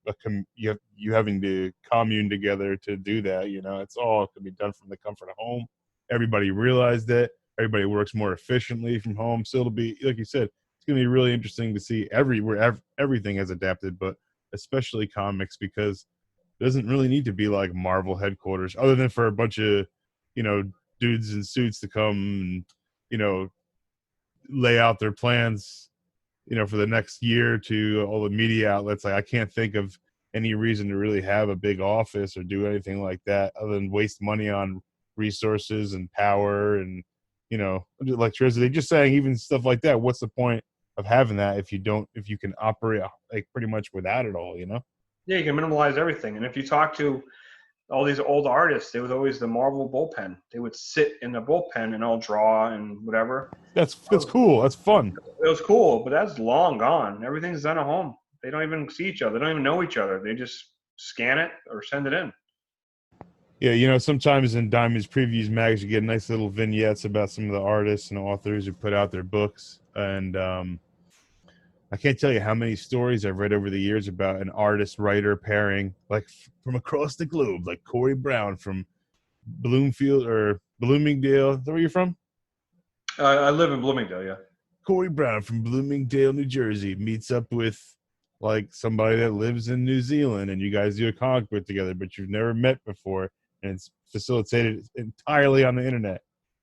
Speaker 2: having to commune together to do that. It's all can be done from the comfort of home. Everybody realized it. Everybody works more efficiently from home. So it'll be, like you said, it's going to be really interesting to see everything has adapted, but especially comics, because it doesn't really need to be like Marvel headquarters, other than for a bunch of, dudes in suits to come and, lay out their plans, for the next year to all the media outlets. Like, I can't think of any reason to really have a big office or do anything like that other than waste money on resources and power and, electricity. Just saying, even stuff like that. What's the point of having that if you can operate like pretty much without it all,
Speaker 1: Yeah, you can minimize everything. And if you talk to all these old artists, it was always the Marvel bullpen. They would sit in the bullpen and all draw and whatever.
Speaker 2: That's cool. That's fun.
Speaker 1: It was cool, but that's long gone. Everything's done at home. They don't even see each other. They don't even know each other. They just scan it or send it in.
Speaker 2: Yeah, sometimes in Diamond's previews mags, you get nice little vignettes about some of the artists and authors who put out their books. And I can't tell you how many stories I've read over the years about an artist-writer pairing, like from across the globe, like Corey Brown from Bloomfield or Bloomingdale. Is that where you're from?
Speaker 1: I live in Bloomingdale, yeah.
Speaker 2: Corey Brown from Bloomingdale, New Jersey, meets up with like somebody that lives in New Zealand, and you guys do a comic book together, but you've never met before, and it's facilitated entirely on the internet.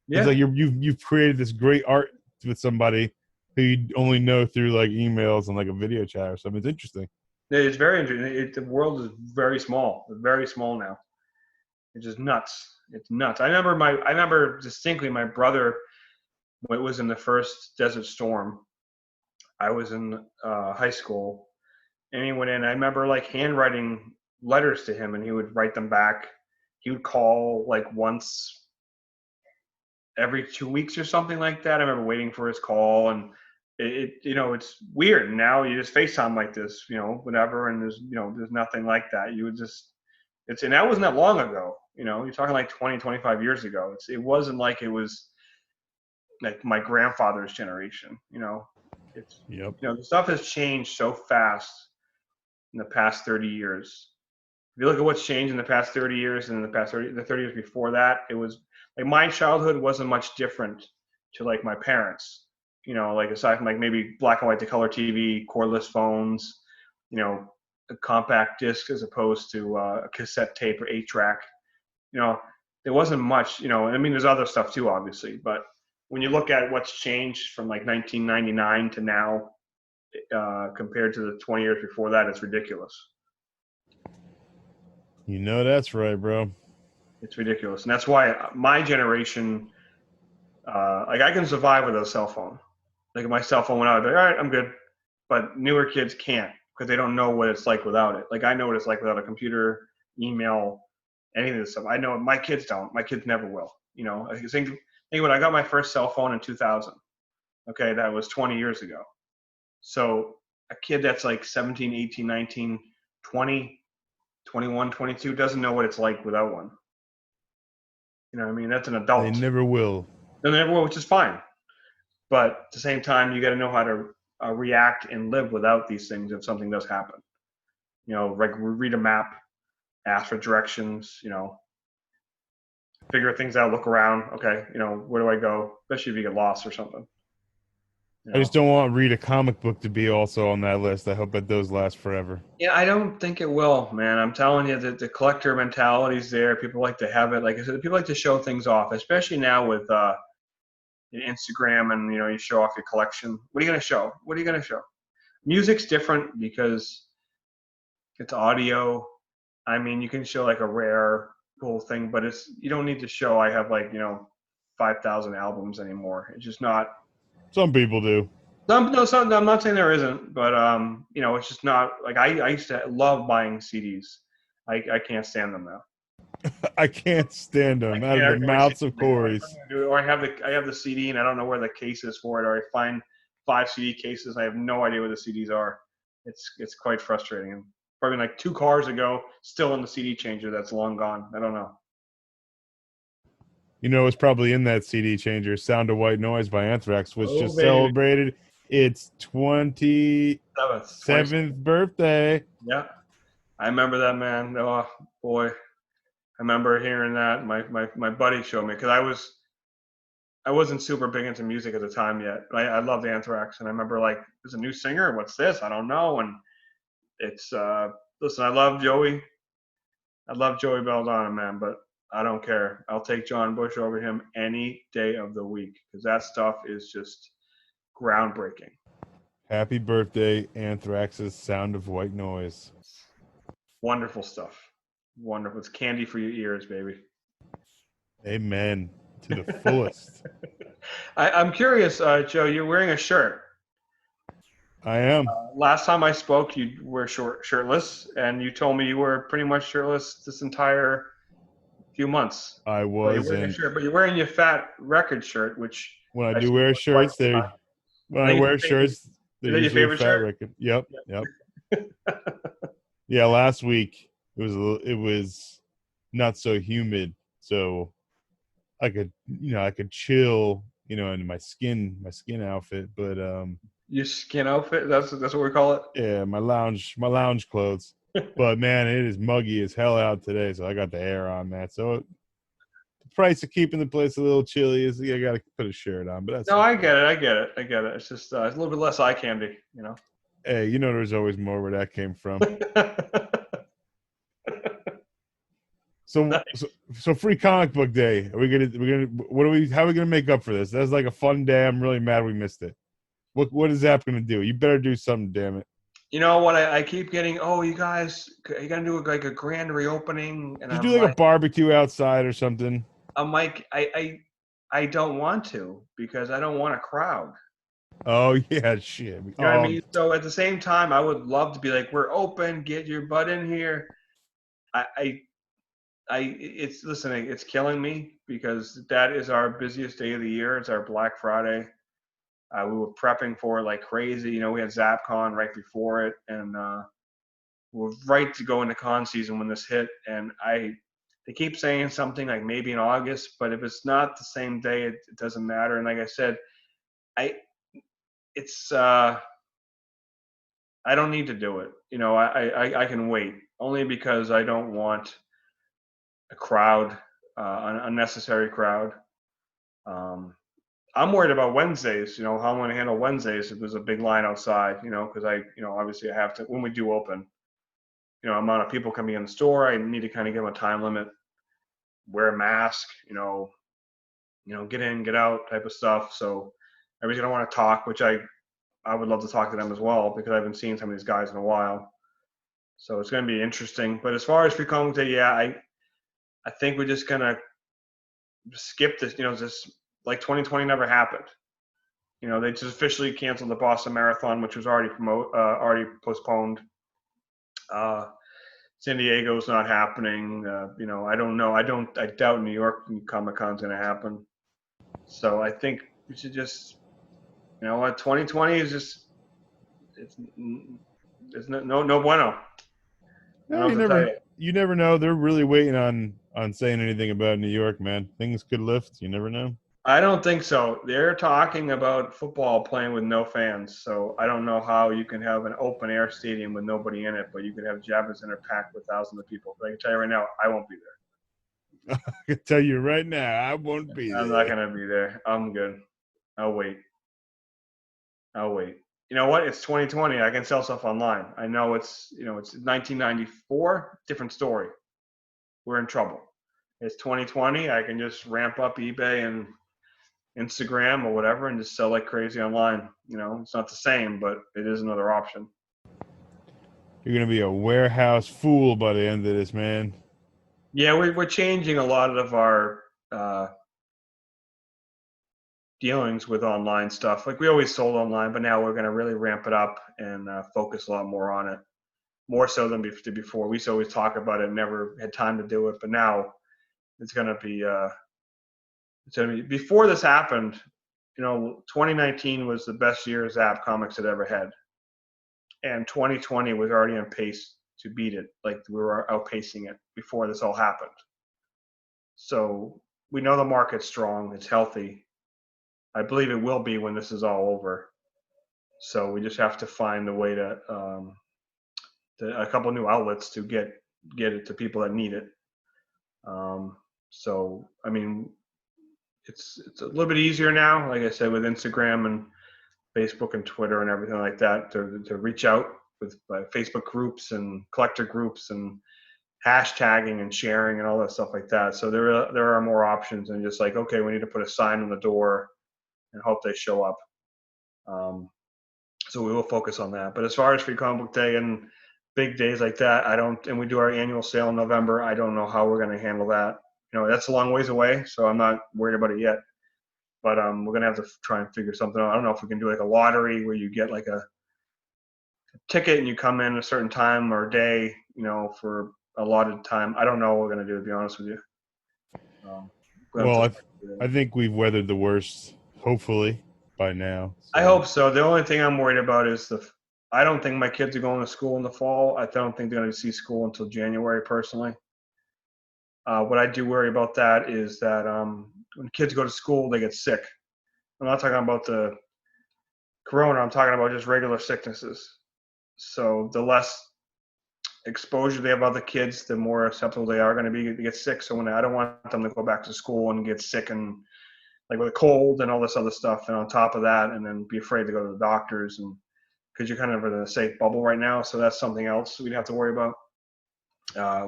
Speaker 1: Yeah.
Speaker 2: It's like you've created this great art with somebody who you only know through like emails and like a video chat or something. It's interesting.
Speaker 1: It's very interesting. The world is very small now. It's just nuts. It's nuts. I remember distinctly my brother was in the first Desert Storm. I was in high school, and he went in. I remember like handwriting letters to him, and he would write them back. He would call like once every 2 weeks or something like that. I remember waiting for his call, and it's weird. Now you just FaceTime like this, whatever, and there's nothing like that. You would just, and that wasn't that long ago. You're talking like 20, 25 years ago. It wasn't like it was like my grandfather's generation.
Speaker 2: Yep.
Speaker 1: The stuff has changed so fast in the past 30 years. If you look at what's changed in the past 30 years and in the 30 years before that, it was like my childhood wasn't much different to like my parents. Like aside from like maybe black and white to color TV, cordless phones, a compact disc as opposed to a cassette tape or 8-track. There wasn't much. I mean, there's other stuff too, obviously, but when you look at what's changed from like 1999 to now, compared to the 20 years before that, it's ridiculous.
Speaker 2: That's right, bro.
Speaker 1: It's ridiculous. And that's why my generation, like I can survive with a cell phone. Like if my cell phone went out, I'd be like, all right, I'm good. But newer kids can't because they don't know what it's like without it. Like I know what it's like without a computer, email, any of this stuff. I know my kids don't. My kids never will. I think when I got my first cell phone in 2000, okay, that was 20 years ago. So a kid that's like 17, 18, 19, 20, 21, 22 doesn't know what it's like without one. I mean? That's an adult.
Speaker 2: They never will.
Speaker 1: They never will, which is fine. But at the same time, you got to know how to react and live without these things if something does happen. Like read a map, ask for directions, figure things out, look around. Okay, where do I go? Especially if you get lost or something.
Speaker 2: I just don't want read a comic book to be also on that list. I hope that those last forever.
Speaker 1: Yeah, I don't think it will, man. I'm telling you that the collector mentality is there. People like to have it. Like I said, people like to show things off, especially now with Instagram and, you show off your collection. What are you going to show? What are you going to show? Music's different because it's audio. I mean, you can show like a rare, cool thing, but you don't need to show I have like, 5,000 albums anymore. It's just not.
Speaker 2: Some people do.
Speaker 1: I'm not saying there isn't, but it's just not like I used to love buying CDs. I can't stand them now.
Speaker 2: I can't stand them out of the mouths of Corys.
Speaker 1: Or I have the CD and I don't know where the case is for it, or I find 5 CD cases. I have no idea what the CDs are. It's quite frustrating. And probably like 2 cars ago, still in the CD changer that's long gone. I don't know.
Speaker 2: You know, it's probably in that CD changer, "Sound of White Noise" by Anthrax, which just
Speaker 1: Baby.
Speaker 2: celebrated its 27th
Speaker 1: 27th.
Speaker 2: birthday.
Speaker 1: Yeah, I remember that, man. Oh boy, I remember hearing that. My buddy showed me because I wasn't super big into music at the time yet. I loved Anthrax, and I remember like, there's a new singer. What's this? I don't know. And it's listen, I love Joey Belladonna, man, but I don't care. I'll take John Bush over him any day of the week because that stuff is just groundbreaking.
Speaker 2: Happy birthday, Anthrax's "Sound of White Noise."
Speaker 1: Wonderful stuff. Wonderful. It's candy for your ears, baby.
Speaker 2: Amen. To the fullest.
Speaker 1: I'm curious, Joe, you're wearing a shirt.
Speaker 2: I am.
Speaker 1: Last time I spoke, you were shirtless, and you told me you were pretty much shirtless this entire few months.
Speaker 2: I
Speaker 1: But
Speaker 2: was,
Speaker 1: you're wearing a
Speaker 2: and
Speaker 1: shirt, but you're wearing your Fat Record shirt, which
Speaker 2: when I
Speaker 1: I
Speaker 2: do
Speaker 1: see
Speaker 2: wear
Speaker 1: you
Speaker 2: shirts,
Speaker 1: like.
Speaker 2: when
Speaker 1: I
Speaker 2: I
Speaker 1: think
Speaker 2: wear
Speaker 1: it's your favorite-
Speaker 2: shirts,
Speaker 1: Is
Speaker 2: they're
Speaker 1: that your
Speaker 2: usually a
Speaker 1: favorite
Speaker 2: Fat
Speaker 1: shirt?
Speaker 2: Record. Yep. Yeah, last week it was not so humid, so I could chill, in my skin outfit, but
Speaker 1: Your skin outfit? That's what we call it.
Speaker 2: yeah, my lounge clothes. But man, it is muggy as hell out today, so I got the air on, man. So the price of keeping the place a little chilly is I got to put a shirt on. But that's
Speaker 1: No, I
Speaker 2: okay.
Speaker 1: get it. It's just it's a little bit less eye candy,
Speaker 2: Hey, there's always more where that came from. So,
Speaker 1: Nice.
Speaker 2: so free comic book day. How are we gonna make up for this? That's like a fun day. I'm really mad we missed it. What is Zapp gonna do? You better do something, damn it.
Speaker 1: You know what? I keep getting, oh, you guys, are you gonna do like a grand reopening? And
Speaker 2: Just do like a barbecue outside or something.
Speaker 1: I'm like, I don't want to because I don't want a crowd.
Speaker 2: Oh yeah, shit.
Speaker 1: You know what I mean? So at the same time, I would love to be like, we're open, get your butt in here. It's killing me because that is our busiest day of the year. It's our Black Friday. We were prepping for it like crazy. We had ZappCon right before it, and we're right to go into con season when this hit. And they keep saying something like maybe in August, but if it's not the same day, it doesn't matter. And like I said, I don't need to do it. I can wait only because I don't want a crowd, an unnecessary crowd. I'm worried about Wednesdays, how I'm going to handle Wednesdays if there's a big line outside, because obviously I have to, when we do open, amount of people coming in the store, I need to kind of give them a time limit, wear a mask, get in, get out type of stuff. So everybody's going to want to talk, which I would love to talk to them as well because I haven't seen some of these guys in a while. So it's going to be interesting. But as far as free comic day, yeah, I think we're just going to skip this, just like 2020 never happened. They just officially canceled the Boston Marathon, which was already postponed. San Diego's not happening. I don't know. I doubt New York Comic Con's going to happen. So I think we should just, 2020 is just, it's no bueno.
Speaker 2: No, you never know. They're really waiting on saying anything about New York, man. Things could lift. You never know.
Speaker 1: I don't think so. They're talking about football playing with no fans. So I don't know how you can have an open air stadium with nobody in it, but you could have Javits Center packed with thousands of people. But I can tell you right now, I won't be there.
Speaker 2: I can tell you right now, I won't be there.
Speaker 1: I'm not going to be there. I'm good. I'll wait. You know what? It's 2020. I can sell stuff online. I know it's 1994. Different story. We're in trouble. It's 2020. I can just ramp up eBay and Instagram or whatever and just sell like crazy online. It's not the same, but it is another option.
Speaker 2: You're going to be a warehouse fool by the end of this, man.
Speaker 1: Yeah, we're changing a lot of our dealings with online stuff. Like we always sold online, but now we're going to really ramp it up and focus a lot more on it, more so than before. We used to always talk about it, never had time to do it, but now it's going to be before this happened, 2019 was the best year Zapp Comics had ever had, and 2020 was already on pace to beat it. Like we were outpacing it before this all happened. So we know the market's strong, it's healthy. I believe it will be when this is all over. So we just have to find a way to a couple of new outlets to get it to people that need it. So I mean, it's a little bit easier now, like I said, with Instagram and Facebook and Twitter and everything like that, to reach out with Facebook groups and collector groups and hashtagging and sharing and all that stuff like that. So there are more options than just like, okay, we need to put a sign on the door and hope they show up. So we will focus on that. But as far as Free Comic Book Day and big days like that, and we do our annual sale in November, I don't know how we're going to handle that. That's a long ways away, so I'm not worried about it yet. But we're going to have to try and figure something out. I don't know if we can do like a lottery where you get like a ticket and you come in a certain time or day, for allotted time. I don't know what we're going to do, to be honest with you.
Speaker 2: Well, I think we've weathered the worst, hopefully, by now. So.
Speaker 1: I hope so. The only thing I'm worried about is I don't think my kids are going to school in the fall. I don't think they're going to see school until January, personally. What I do worry about that is that when kids go to school, they get sick. I'm not talking about the corona. I'm talking about just regular sicknesses. So the less exposure they have other kids, the more susceptible they are going to be to get sick. So I don't want them to go back to school and get sick and like with a cold and all this other stuff, and on top of that, and then be afraid to go to the doctors, and because you're kind of in a safe bubble right now. So that's something else we'd have to worry about,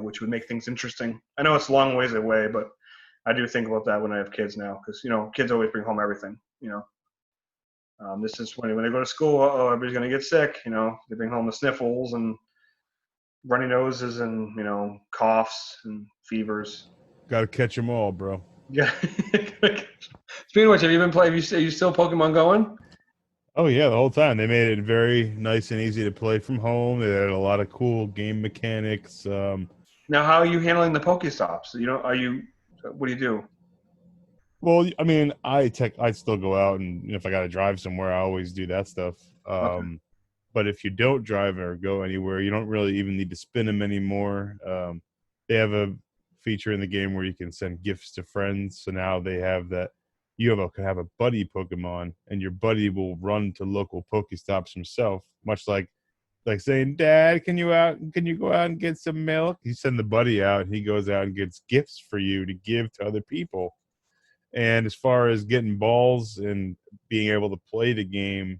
Speaker 1: which would make things interesting. I know it's a long ways away, but I do think about that when I have kids now, because kids always bring home everything. This is when they go to school. Everybody's gonna get sick. They bring home the sniffles and runny noses and coughs and fevers.
Speaker 2: Got to catch them all, bro.
Speaker 1: Yeah. Speaking of which, have you been playing? Are you still Pokemon going?
Speaker 2: Oh yeah, the whole time. They made it very nice and easy to play from home. They had a lot of cool game mechanics.
Speaker 1: Now, how are you handling the Pokestops? What do you do?
Speaker 2: Well, I mean, I still go out, and if I got to drive somewhere, I always do that stuff.
Speaker 1: Okay.
Speaker 2: But if you don't drive or go anywhere, you don't really even need to spin them anymore. They have a feature in the game where you can send gifts to friends. So now they have that. Can have a buddy Pokemon, and your buddy will run to local Pokestops himself, much like saying, "Dad, can you go out and get some milk?" You send the buddy out, and he goes out and gets gifts for you to give to other people. And as far as getting balls and being able to play the game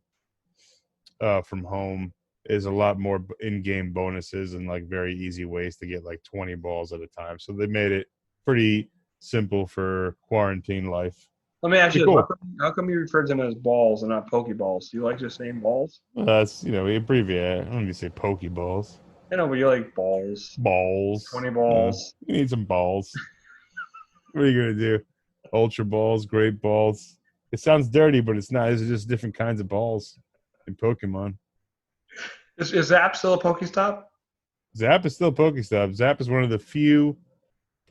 Speaker 2: from home, is a lot more in-game bonuses and like very easy ways to get like 20 balls at a time. So they made it pretty simple for quarantine life.
Speaker 1: Let me ask you,
Speaker 2: cool.
Speaker 1: How come you refer to them as balls and not Pokeballs? Do you like just saying balls?
Speaker 2: Well, that's, we abbreviate. I don't need to say Pokeballs.
Speaker 1: I know, but you like balls.
Speaker 2: Balls.
Speaker 1: 20 balls.
Speaker 2: You need some balls. What are you going to do? Ultra balls, great balls. It sounds dirty, but it's not. It's just different kinds of balls in Pokemon.
Speaker 1: Is Zapp still a Pokestop?
Speaker 2: Zapp is still a Pokestop. Zapp is one of the few,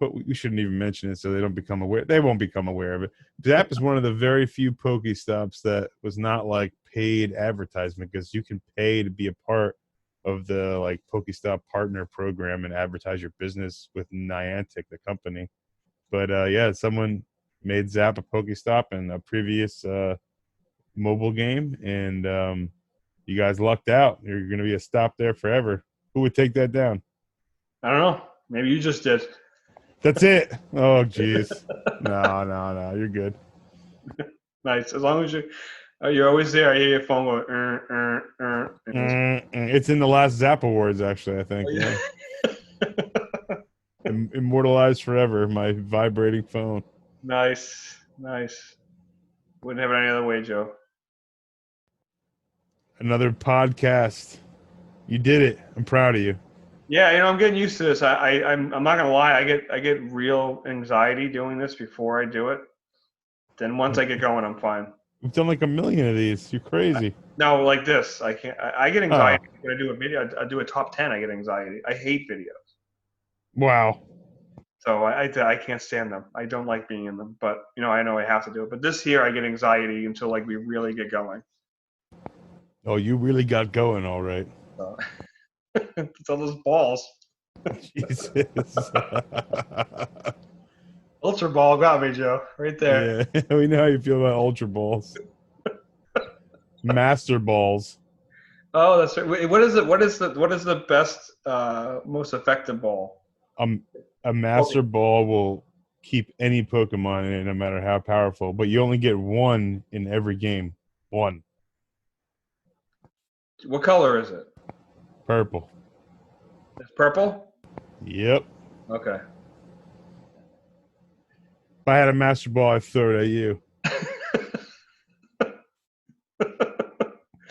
Speaker 2: but we shouldn't even mention it so they don't become aware. They won't become aware of it. Zapp is one of the very few Pokestops that was not like paid advertisement, because you can pay to be a part of the like Pokestop partner program and advertise your business with Niantic, the company. But someone made Zapp a Pokestop in a previous mobile game, and you guys lucked out. You're going to be a stop there forever. Who would take that down?
Speaker 1: I don't know. Maybe you just did.
Speaker 2: That's it. Oh, jeez. No. You're good.
Speaker 1: Nice. As long as you're always there. I hear your phone go.
Speaker 2: It's in the last Zapp Awards, actually, I think. Yeah. Immortalized forever, my vibrating phone.
Speaker 1: Nice. Wouldn't have it any other way, Joe.
Speaker 2: Another podcast. You did it. I'm proud of you.
Speaker 1: Yeah, I'm getting used to this. I'm not gonna lie. I get real anxiety doing this before I do it. Then once I get going, I'm fine.
Speaker 2: You've done like a million of these. You're crazy.
Speaker 1: No, like this. I can't. I get anxiety when I do a video. I do a top 10. I get anxiety. I hate videos.
Speaker 2: Wow.
Speaker 1: So I can't stand them. I don't like being in them, but I know I have to do it. But this year I get anxiety until like we really get going.
Speaker 2: Oh, you really got going, all right.
Speaker 1: So, it's all those balls.
Speaker 2: Jesus.
Speaker 1: Ultra ball got me, Joe. Right there.
Speaker 2: Yeah, we know how you feel about ultra balls. Master balls.
Speaker 1: Oh, that's right. What is it? What is the best, most effective ball?
Speaker 2: A master ball will keep any Pokemon in it, no matter how powerful. But you only get one in every game. One.
Speaker 1: What color is it?
Speaker 2: Purple.
Speaker 1: It's purple?
Speaker 2: Yep.
Speaker 1: Okay.
Speaker 2: If I had a master ball, I'd throw it at you.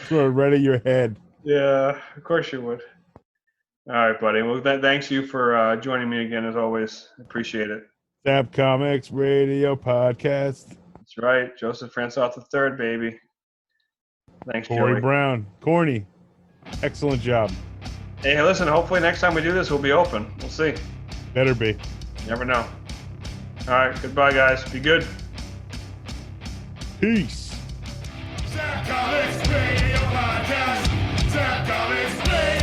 Speaker 2: Throw it right at your head.
Speaker 1: Yeah, of course you would. All right, buddy. Well, thanks you for joining me again, as always. Appreciate it.
Speaker 2: Zapp Comics Radio Podcast.
Speaker 1: That's right. Joseph Francois III, baby. Thanks,
Speaker 2: Corey
Speaker 1: Joey.
Speaker 2: Brown. Corny. Excellent job.
Speaker 1: Hey, listen, hopefully next time we do this, we'll be open. We'll see.
Speaker 2: Better be.
Speaker 1: You never know. All right, goodbye, guys. Be good.
Speaker 2: Peace.
Speaker 3: Zapp Comics Radio Podcast. Zapp Comics Radio